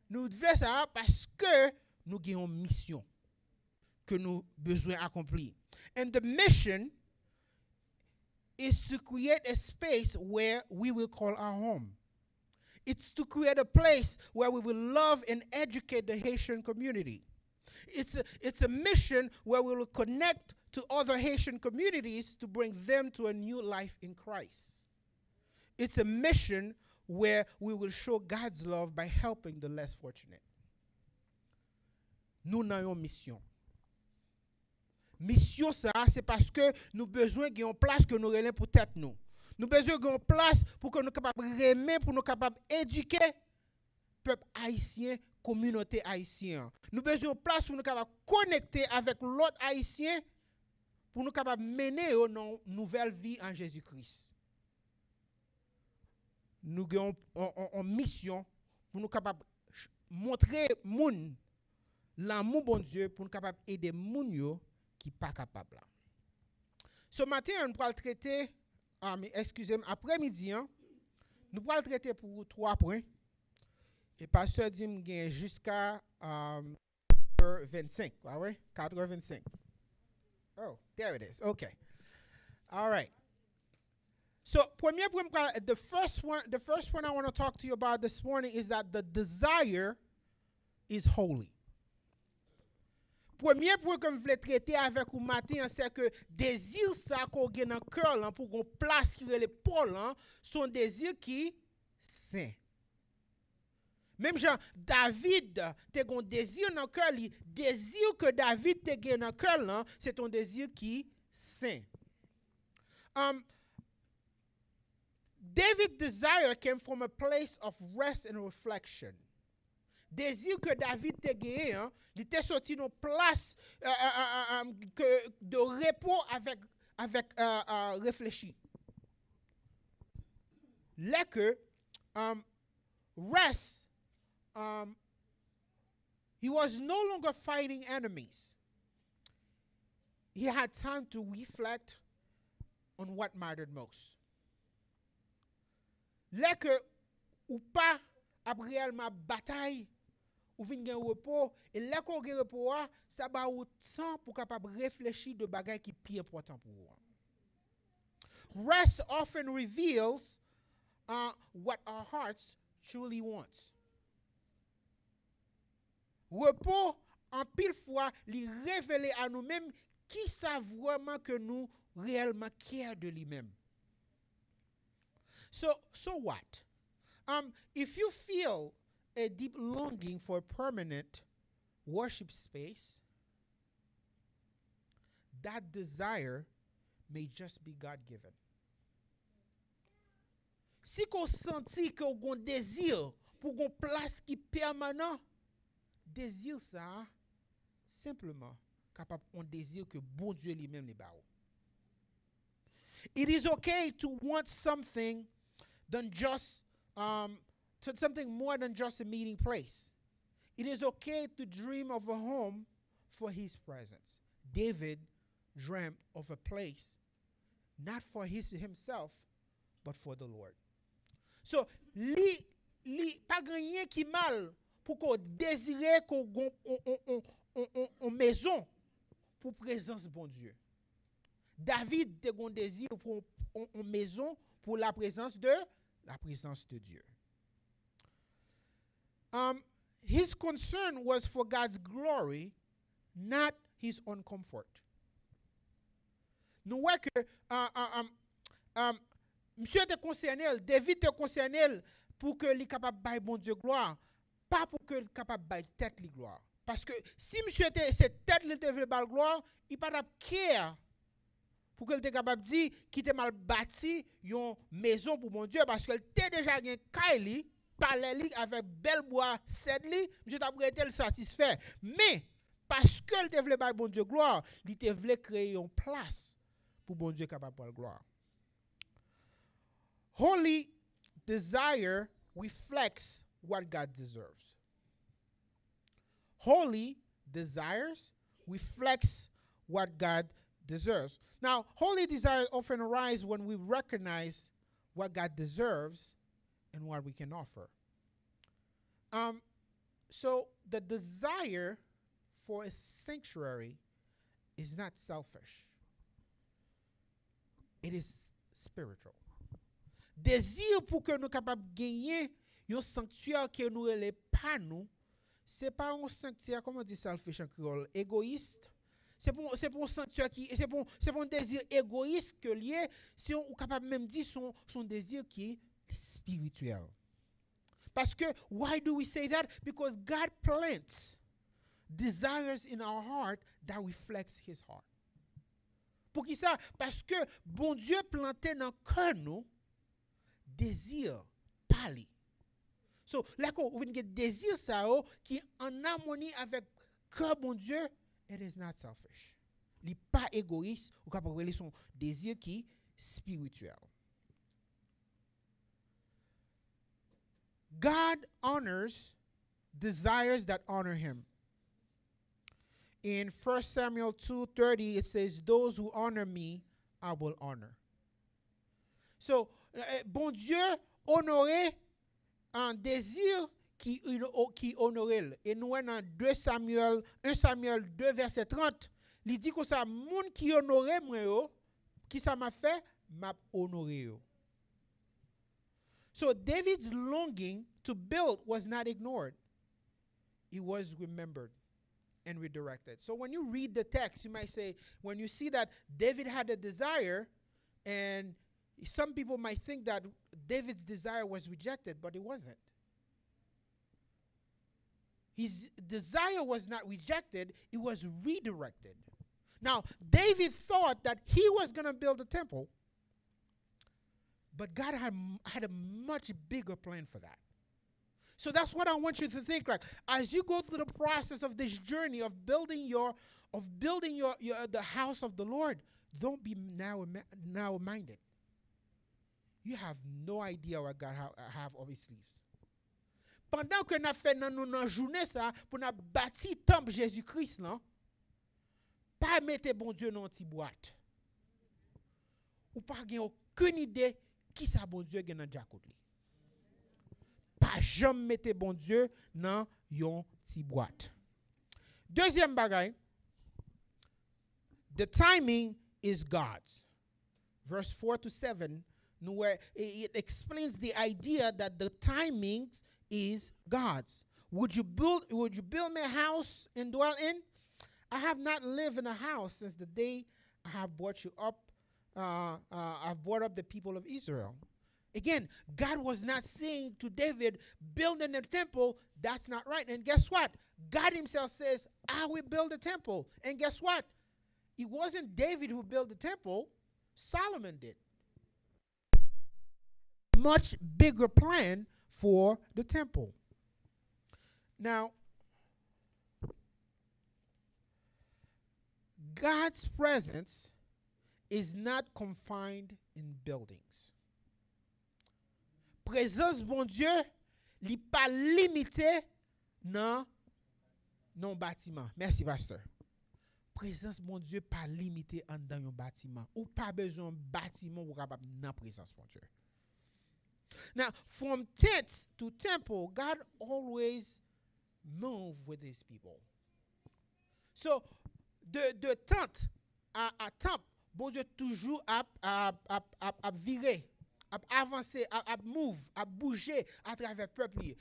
Nous faisons ça parce que nous avons une mission que nous besoin accomplir. And the mission is to create a space where we will call our home. It's to create a place where we will love and educate the Haitian community. It's a mission where we will connect to other Haitian communities to bring them to a new life in Christ. It's a mission where we will show God's love by helping the less fortunate. Nous n'avons mission. Mission ça, c'est parce que nous besoin d'une place que nous relève pour tête nous. Nous besoin d'une place pour que nous capables remettre, pour nous capables éduquer peuple haïtien, communauté haïtienne. Nous besoin d'une place pour nous capables connecter avec l'autre haïtien pour nous capables mener une nouvelle vie en Jésus-Christ. Nous avons en mission pour nous capables montrer moun l'amour bon Dieu pour nous capables aider moun yo qui pas capable. Ce matin on va traiter excusez-moi après-midi nous allons traiter pour 3 points et pasteur dit me jusqu'à 4h25, ouais 4h25. Oh, there it is. Okay. All right. So, premier point, the first one I want to talk to you about this morning is that the desire is holy. Premier point que je voulais traiter avec vous matin, c'est que désir ça qu'on a dans le cœur pour qu'on place qui est l'épaule, son désir qui saint. Même Jean David, tu as un désir dans le cœur, le désir que David te gagne dans le cœur, c'est ton désir qui saint. David's desire came from a place of rest and reflection. Désir que David te gagné, il était sorti dans place de repos avec réfléchi. Là que rest, he was no longer fighting enemies. He had time to reflect on what mattered most. Là que ou pas après réellement bataille ou fin gen repos et là qu'on gen repos ça ba ou temps pour capable réfléchir de bagages qui plus important pour vous. Rest often reveals what our hearts truly want. Repos en pile fois li révéler à nous-mêmes qui savent vraiment que nous réellement care de lui-même. So what? If you feel a deep longing for a permanent worship space, that desire may just be God-given. Si qu'on senti que on a un désir pour une place qui est permanent, désir ça, simplement, capable un désir que bon Dieu lui-même les ba. It is okay to want something than just something more than just a meeting place. It is okay to dream of a home for his presence. David dreamt of a place not for himself, but for the Lord. So, pas rien qui mal pour qu'on désire qu'on maison pour présence bon Dieu. David a un désir pour une maison pour la présence de Dieu. His concern was for God's glory, not his own comfort. Nous voyons que monsieur était concerné, David était concerné pour que lui capable bailler bon Dieu gloire, pas pour que lui capable bailler tête lui gloire. Parce que si monsieur était cette tête lui devait bailler gloire, il pas care pour que il était capable dire qu'il était mal bâti une maison pour mon Dieu parce qu'elle était déjà un kaili parler avec bel bois cèdre monsieur t'a été satisfait. Mais parce que il devait bailler bon Dieu gloire, il devait créer une place pour bon Dieu capable de gloire. Holy desire reflects what God deserves. Holy desires reflects what God deserves. Now, holy desires often arise when we recognize what God deserves and what we can offer. So the desire for a sanctuary is not selfish. It is spiritual. Désir pour que nous capables gagner un sanctuaire que nous est pas nous, c'est pas un sanctuaire comme on dit selfish en créole, égoïste. C'est pour un sanctuaire qui c'est pour un désir égoïste que lié, si on capable même dire son désir qui est spirituel. Parce que why do we say that? Because God plants desires in our heart that reflects his heart. Pour qui ça? Parce que bon Dieu planté dans cœur nous désir parler. So, là qu'on vous avez désir ça qui en harmonie avec cœur bon Dieu, it is not selfish. Il n'est pas égoïste ou capable de son désir qui est spirituel. God honors desires that honor him. In 1 Samuel 2:30 it says, "Those who honor me, I will honor." So, bon Dieu honorait un désir qui honorait. Et nous dans 1 Samuel 2 verset 30, il dit que ça monde qui honorait moi qui ça m'a fait m'a honoré. So David's longing to build was not ignored. It was remembered and redirected. So when you read the text, you might say, when you see that David had a desire, and some people might think that David's desire was rejected, but it wasn't. His desire was not rejected, it was redirected. Now, David thought that he was going to build a temple, but God had a much bigger plan for that. So that's what I want you to think. Like, as you go through the process of this journey of building the house of the Lord, don't be narrow-minded. You have no idea what God have up his sleeves. Pendant que nous fait dans journée ça pour nous bâtir temple Jésus-Christ là, pas mettre bon Dieu dans une petite boîte. Ou pas avoir aucune idée qui ça bon Dieu gen dans jakot li. Pas jamais mettre bon Dieu dans une petite boîte. Deuxième bagay, the timing is God's. Verse 4 to 7, it explains the idea that the timing is God's. Would you build me a house and dwell in? I have not lived in a house since the day I have brought you up. I've brought up the people of Israel. Again, God was not saying to David, building the temple, that's not right. And guess what? God himself says, I will build a temple. And guess what? It wasn't David who built the temple. Solomon did. Much bigger plan for the temple. Now, God's presence is not confined in buildings. Présence bon Dieu, li pas limité dans non bâtiment. Merci pasteur. Présence bon Dieu pas limité en dans un bâtiment. Ou pas besoin de bâtiment pour capable dans présence bon Dieu. Now, from tent to temple, God always moved with his people. So, de tente à temple, bon Dieu toujours à virer, à avancer, à move, à bouger à travers le peuple. Et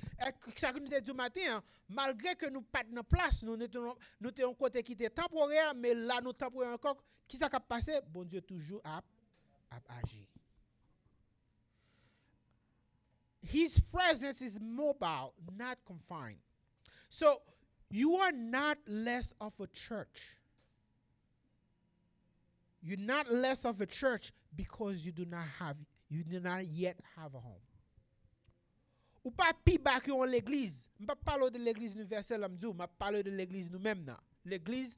ça que nous dit du matin, malgré que nous pas dans place, nous étions un côté qui était temporaire, mais là nous temporaire encore, qui ça qui a passé? Bon Dieu toujours à agir. His presence is mobile, not confined. So, you are not less of a church. You're not less of a church because you do not yet have a home. Ou pas pi bas que l'église. Je ne pas parler de l'église universelle, je parle de l'église nous-mêmes. L'église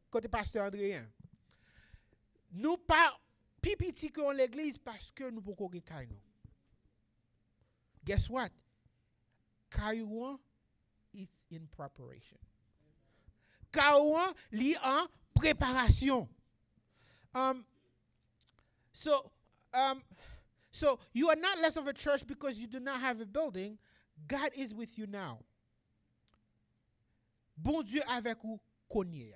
côté pasteur Andréen. Nous pas pi petit que l'église parce que nous pouvons gagner nous. Guess what? Kaiwan is in preparation. Kaiwan li en préparation. So you are not less of a church because you do not have a building. God is with you now. Bon Dieu avec vous connaît.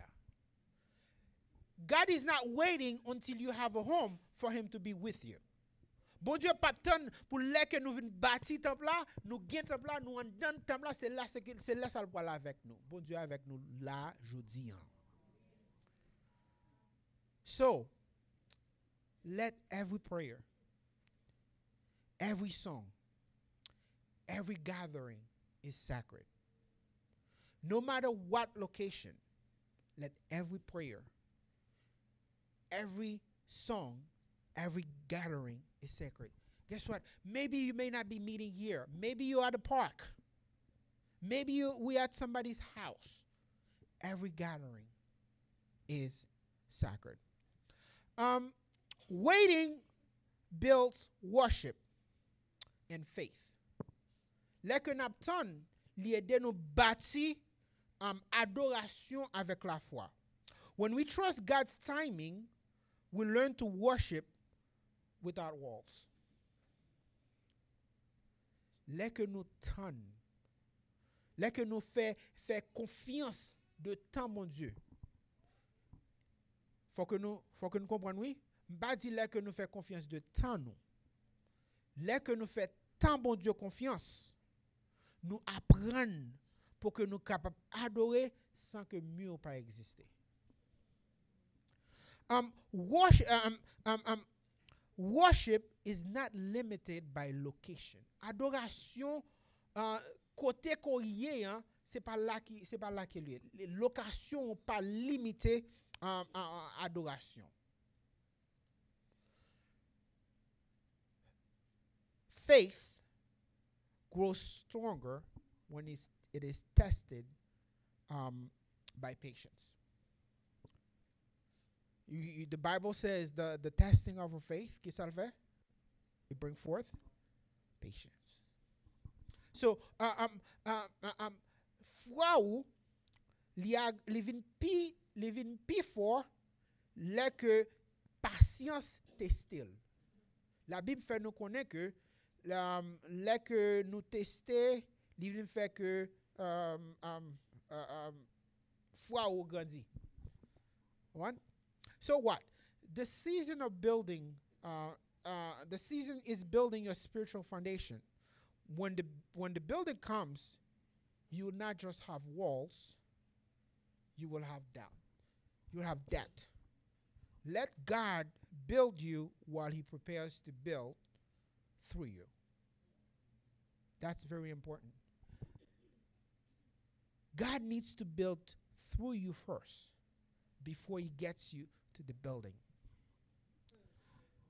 God is not waiting until you have a home for him to be with you. Bon Dieu pas attendre pour que nous venons bâtir temple là, nous gain temple là, nous en dans temple là, c'est là ça va avec nous. Bon Dieu avec nous là jodi. So, let every prayer, every song, every gathering is sacred. No matter what location, let every prayer, every song, every gathering is sacred. Guess what? Maybe you may not be meeting here. Maybe you're at a park. Maybe we at somebody's house. Every gathering is sacred. Waiting builds worship and faith. Lèk un apton li ede nou bâti adoration avec la foi. When we trust God's timing, we learn to worship without walls. Lèk nou tan, lèk nou fait confiance de temps mon Dieu. Faut que nous comprenions, oui. M'pa di lè que nous fait confiance de temps nous. Lè que nous fait tant bon Dieu confiance, nous apprenons pour que nous capables adorer sans que mieux pas exister. Worship is not limited by location. Adoration côté koyé hein, c'est pas là qui est. Les locations pas limitées adoration. Faith grows stronger when it is tested by patience. The Bible says the testing of a faith, qu'est-ce que ça fait? It brings forth patience. So, foi ou li vin pi fort lè que patience testel. La Bible fait nous connaître que lè que nous tester, li vin fait que foi ou grandi. What? So what? The season of building, the season is building your spiritual foundation. When the building comes, you will not just have walls, you will have doubt. You will have debt. Let God build you while he prepares to build through you. That's very important. God needs to build through you first before he gets you to the building.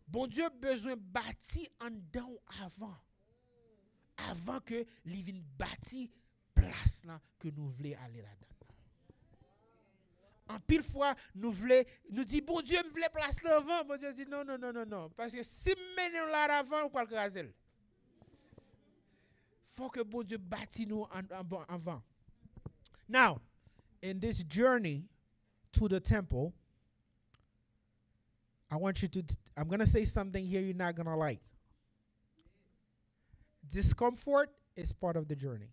Bon Dieu besoin bâti en dedans avant que li vin bâti place là que nous voulons aller là-dedans. En pile fois nous dit bon Dieu me voulait place là avant, bon Dieu dit non parce que si mener là avant ou pas le craser. Faut que bon Dieu bâti nous avant. Now, in this journey to the temple, I'm going to say something here you're not going to like. Discomfort is part of the journey.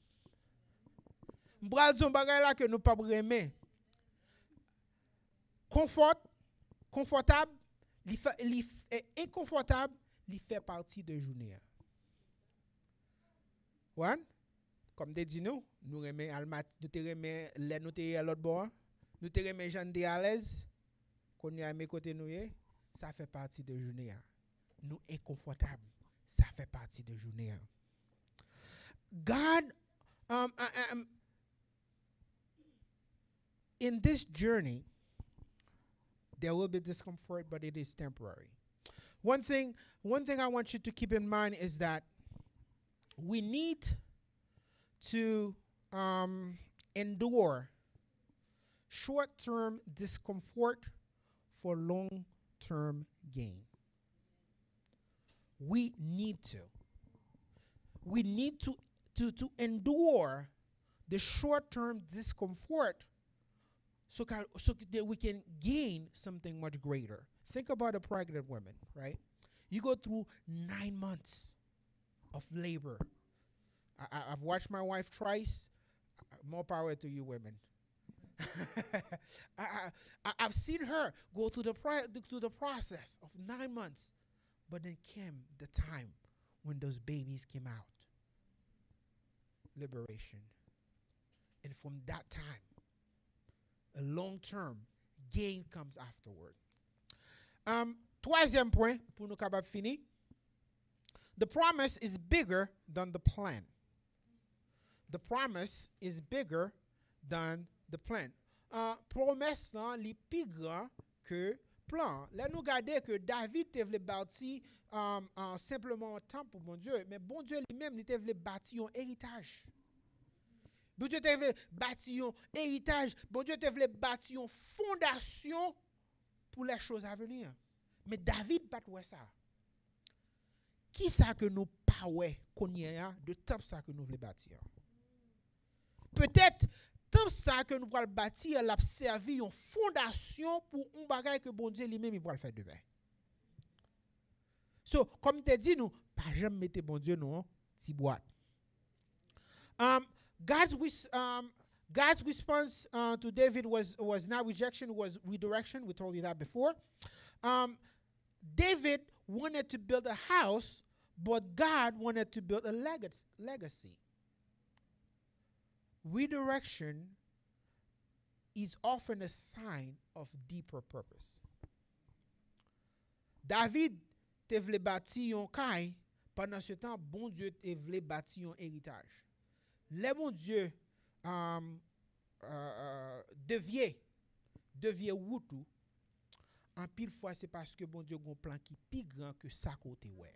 M'bral zon bagay la que nous pas aimer. Confortable, inconfortable, li fait partie de journée. One, comme te dit nous remet almat, nous te remet les nous te à l'autre bord, nous te remet gens de à l'aise, qu'on y a mes côtés nous ça fait partie de journée. Nous inconfortable, ça fait partie de journée. God in this journey there will be discomfort, but it is temporary. One thing I want you to keep in mind is that we need to endure short-term discomfort for long-term gain. We need to endure the short-term discomfort so that we can gain something much greater. Think about a pregnant woman, right? You go through 9 months of labor. I've watched my wife twice. More power to you women. I've seen her go through the process of 9 months. But then came the time when those babies came out. Liberation. And from that time, a long-term gain comes afterward. Troisième point, pour nous capable finir. The promise is bigger than the plan. The promise is bigger than the plan. Promesse nan li pi grand que plan. Là nous garder que David te vle bâti simplement un temple pour bon Dieu, mais bon Dieu lui-même il te vle bâti un héritage. Bon Dieu te vle bâti un héritage, bon Dieu te vle bâti une fondation pour les choses à venir. Mais David pas ouais ça. Qui ça que nous pas ouais connait de temple ça que nous voulons bâtir? Peut-être temple ça que nous pourrons bâtir l'a servi une fondation pour un bagage que bon Dieu lui-même il pourra le faire demain. So comme te dit nous pas jamais mettre bon Dieu non petit boîte. God's response to David was not rejection, was redirection. We told you that before. David wanted to build a house, but God wanted to build a legacy. Redirection is often a sign of deeper purpose. David te vle bâti yon kay, pendant ce temps, bon Dieu te vle bâti yon héritage. Le bon Dieu devient woutou, en pile fois c'est parce que bon Dieu gon plan qui plus grand que ça côté ouais.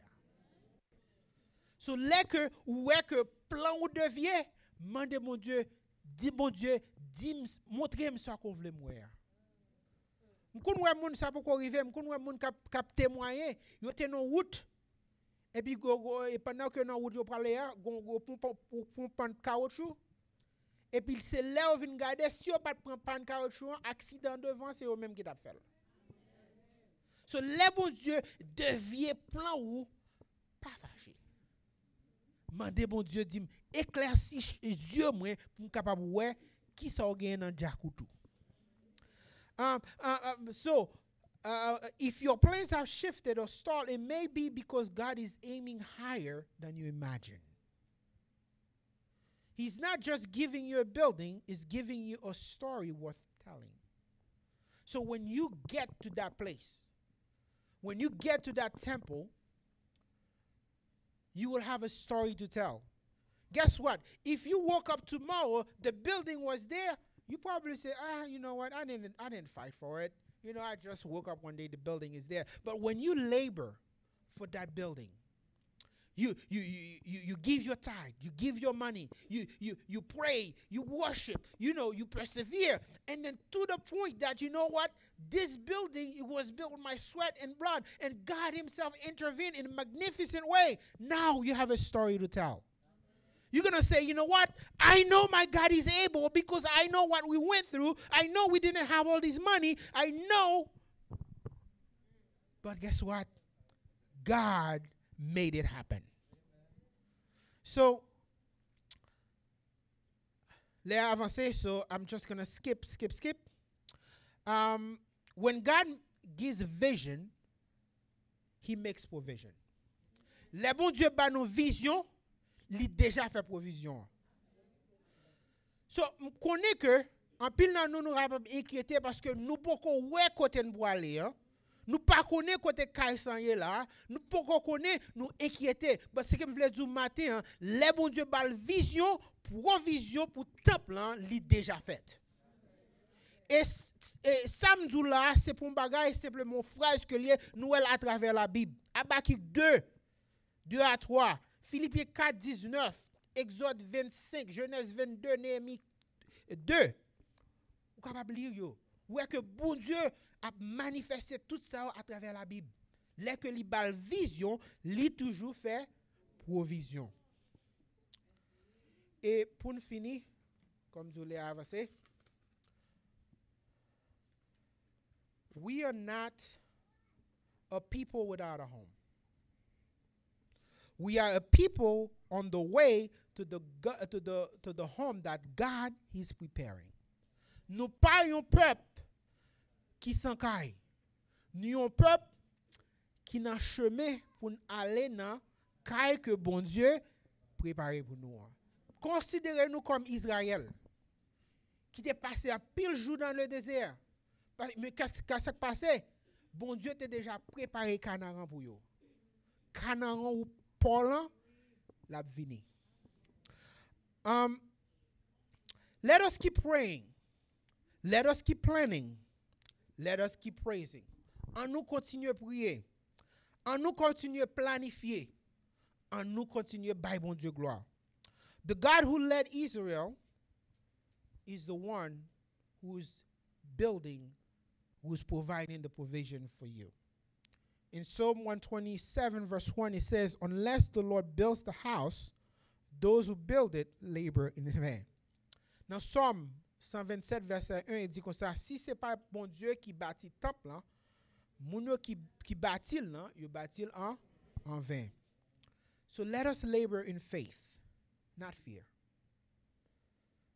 So les que ouais que plan ou devient, mande mon Dieu, dis montrez-moi ça qu'on veut moi. M'kon ouais moun ça pour arriver, m'kon ouais moun cap témoigner, yo te non route. Et puis et pendant que non route yo parler go pour caoutchouc. Et puis c'est là où vinn garder si on pas prendre panne caoutchouc, accident devant c'est eux même qui t'a fait. So les bon Dieu devient plan ou pas fâché. Mandez bon Dieu dit éclaircis yeux moi pour capable ouais qui ça gagne dans Jakoutou. If your plans have shifted or stalled, it may be because God is aiming higher than you imagine. He's not just giving you a building, he's giving you a story worth telling. So when you get to that place, when you get to that temple, you will have a story to tell. Guess what? If you woke up tomorrow, the building was there, you probably say, you know what? I didn't fight for it. You know, I just woke up one day, the building is there. But when you labor for that building, you give your tithe, you give your money, you pray, you worship, you know, you persevere. And then to the point that, you know what? This building, it was built with my sweat and blood, and God himself intervened in a magnificent way. Now you have a story to tell. You're going to say, you know what? I know my God is able because I know what we went through. I know we didn't have all this money. I know. But guess what? God made it happen. So, let's avancer. So, I'm just going to skip. When God gives vision, he makes provision. Le bon Dieu ba nous vision, il déjà fait provision. So, je connais que, en pile nan nous avons inquiété parce que nous ne pouvons pas côté nous aller. Nous ne pouvons pas côté Kaïsanye là. Nous ne pouvons pas nous inquiéter. Parce que je voulais dire matin, le bon Dieu ba vision, provision pour le temple, il déjà fait. Et samedi là, c'est pour un bagage simplement phrase que nous à travers la Bible. Habakkuk 2 à 3, Philippiens 4, 19, Exode 25, Genèse 22, Néhémie 2. Vous capable lire yo. Où est que bon Dieu a manifesté tout ça à travers la Bible. Là que li bal vision, li toujours fait provision. Et pour nous finir, comme je l'ai avancé, we are not a people without a home. We are a people on the way to the home that God is preparing. Nous pas un peuple qui s'encaille. Nous un peuple qui n'a chemin pour aller dans caille que bon Dieu préparé pour nous. Considérez-nous comme Israël qui était passé à pile jour dans le désert. Mais qu'est-ce qui s'est passé? Bon Dieu t'a déjà préparé Canaan pour eux. Canaan ou Paul l'a vini. Let us keep praying. Let us keep planning. Let us keep praising. En nous continuer à prier. En nous continuer à planifier. En nous continuer à bailler bon Dieu gloire. The God who led Israel is the one who's building, who's providing the provision for you. In Psalm 127, verse 1, it says, unless the Lord builds the house, those who build it labor in vain. Dans Psalm 127, verset 1, il dit comme ça, si ce n'est pas bon Dieu qui bâtit le temple, moun qui bâtit là, il bâtit en vain. So let us labor in faith, not fear.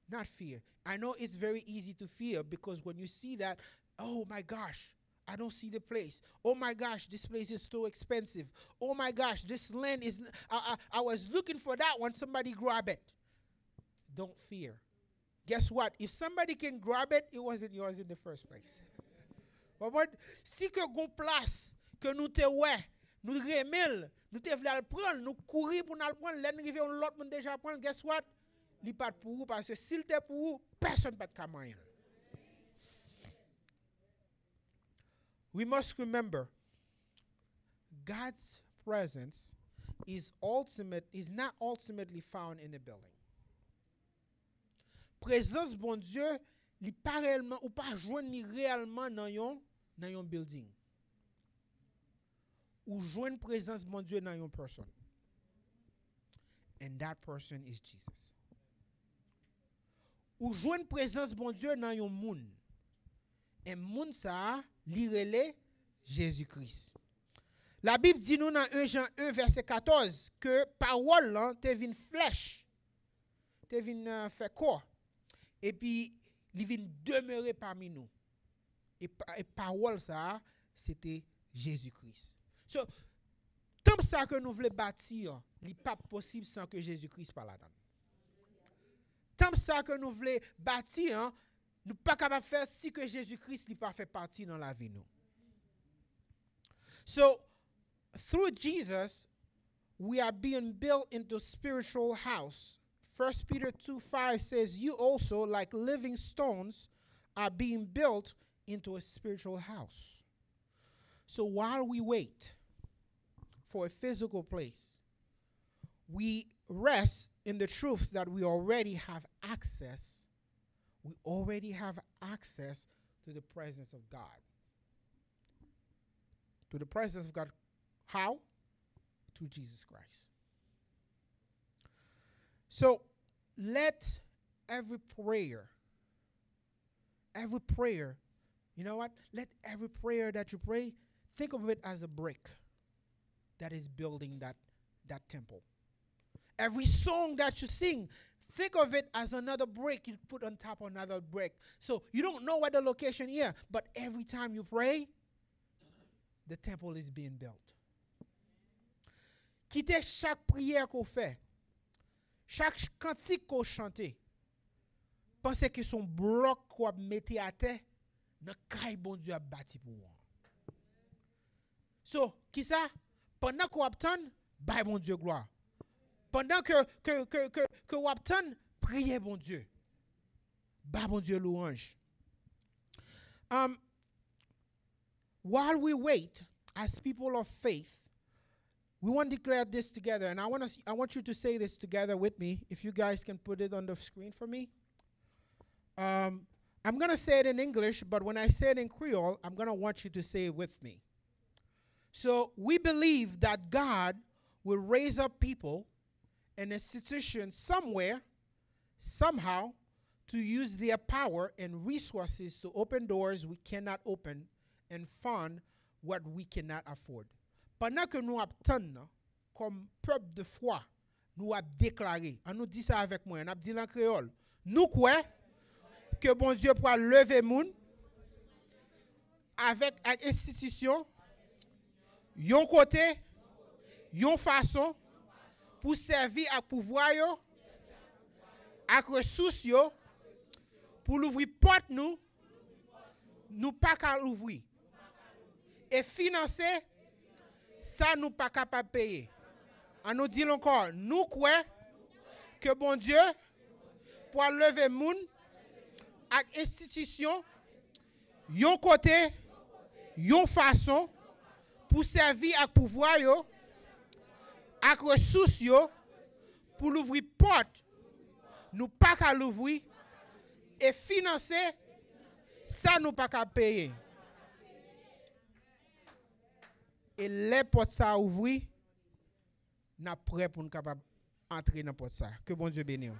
Not fear. I know it's very easy to fear because when you see that, oh my gosh, I don't see the place. Oh my gosh, this place is too expensive. Oh my gosh, this land is, I was looking for that one, somebody grab it. Don't fear. Guess what? If somebody can grab it, it wasn't yours in the first place. But si que gon place que nous te ouais, nous remel, nous te vle al prendre, nous courir pour nous prendre, l'en rive on l'autre monde déjà prendre, guess what? Li pas pour vous parce que s'il te pour vous, personne pas de camoyen. We must remember God's presence is not ultimately found in a building. Présence bon Dieu, li pas réellement ou pas joindre ni réellement dans yon building. Ou joindre présence bon Dieu dans yon person. And that person is Jesus. Ou joindre présence bon Dieu dans yon moun. Et moun sa li rele Jésus-Christ. La Bible dit nous dans 1 Jean 1 verset 14 que parole là te vin flèche. Te vin fait corps. Et puis il vient demeurer parmi nous. Et parole ça c'était Jésus-Christ. So tant ça que nous voulons bâtir, il pas possible sans que Jésus-Christ par là-dedans. Tant ça que nous voulons bâtir, Nous pas capable faire si que Jésus-Christ n'est pas fait partie dans la vie nous. So, through Jesus, we are being built into spiritual house. 1 Peter 2:5 says, you also, like living stones, are being built into a spiritual house. So while we wait for a physical place, we rest in the truth that we already have access. We already have access to the presence of God. To the presence of God. How? Through Jesus Christ. So let every prayer, you know what? Let every prayer that you pray, think of it as a brick that is building that temple. Every song that you sing, think of it as another brick you put on top of another brick. So you don't know what the location is, but every time you pray, the temple is being built. Quittez chaque prière qu'on fait, chaque cantique qu'on chante, pensez que son bloc qu'on mette à terre, dans caille bon Dieu a bâti pour vous. So, qui ça? Pendant qu'on attend, bâille bon Dieu gloire. Pendant que vous attendez, priez bon Dieu. Bâille bon Dieu louange. While we wait, as people of faith, we want to declare this together, and I want you to say this together with me. If you guys can put it on the screen for me. I'm going to say it in English, but when I say it in Creole, I'm going to want you to say it with me. So we believe that God will raise up people, an institution somewhere, somehow, to use their power and resources to open doors we cannot open and fund what we cannot afford. Pendant que nous attendons, comme peuple de foi, nous avons déclaré, on nous dit ça avec moi, on a dit en créole, nous croyons que bon Dieu pourra lever moun avec institution, yon côté, yon façon, pour servir à pouvoir yo, avec ressources yo, pour l'ouvrir porte nous pas qu'à l'ouvrir. Et financer, ça nous pas capable de payer. On nous dit encore, nous croyons que bon Dieu pour lever moun avec institution, yon côté, yon façon pour servir à pouvoir yo, avec ressources yo, pour l'ouvrir porte, nous pas qu'à l'ouvrir et financer, ça nous pas qu'à payer. Et les portes ça ouvrir, n'a prêt pour nous capable entrer dans porte ça. Que bon Dieu bénisse.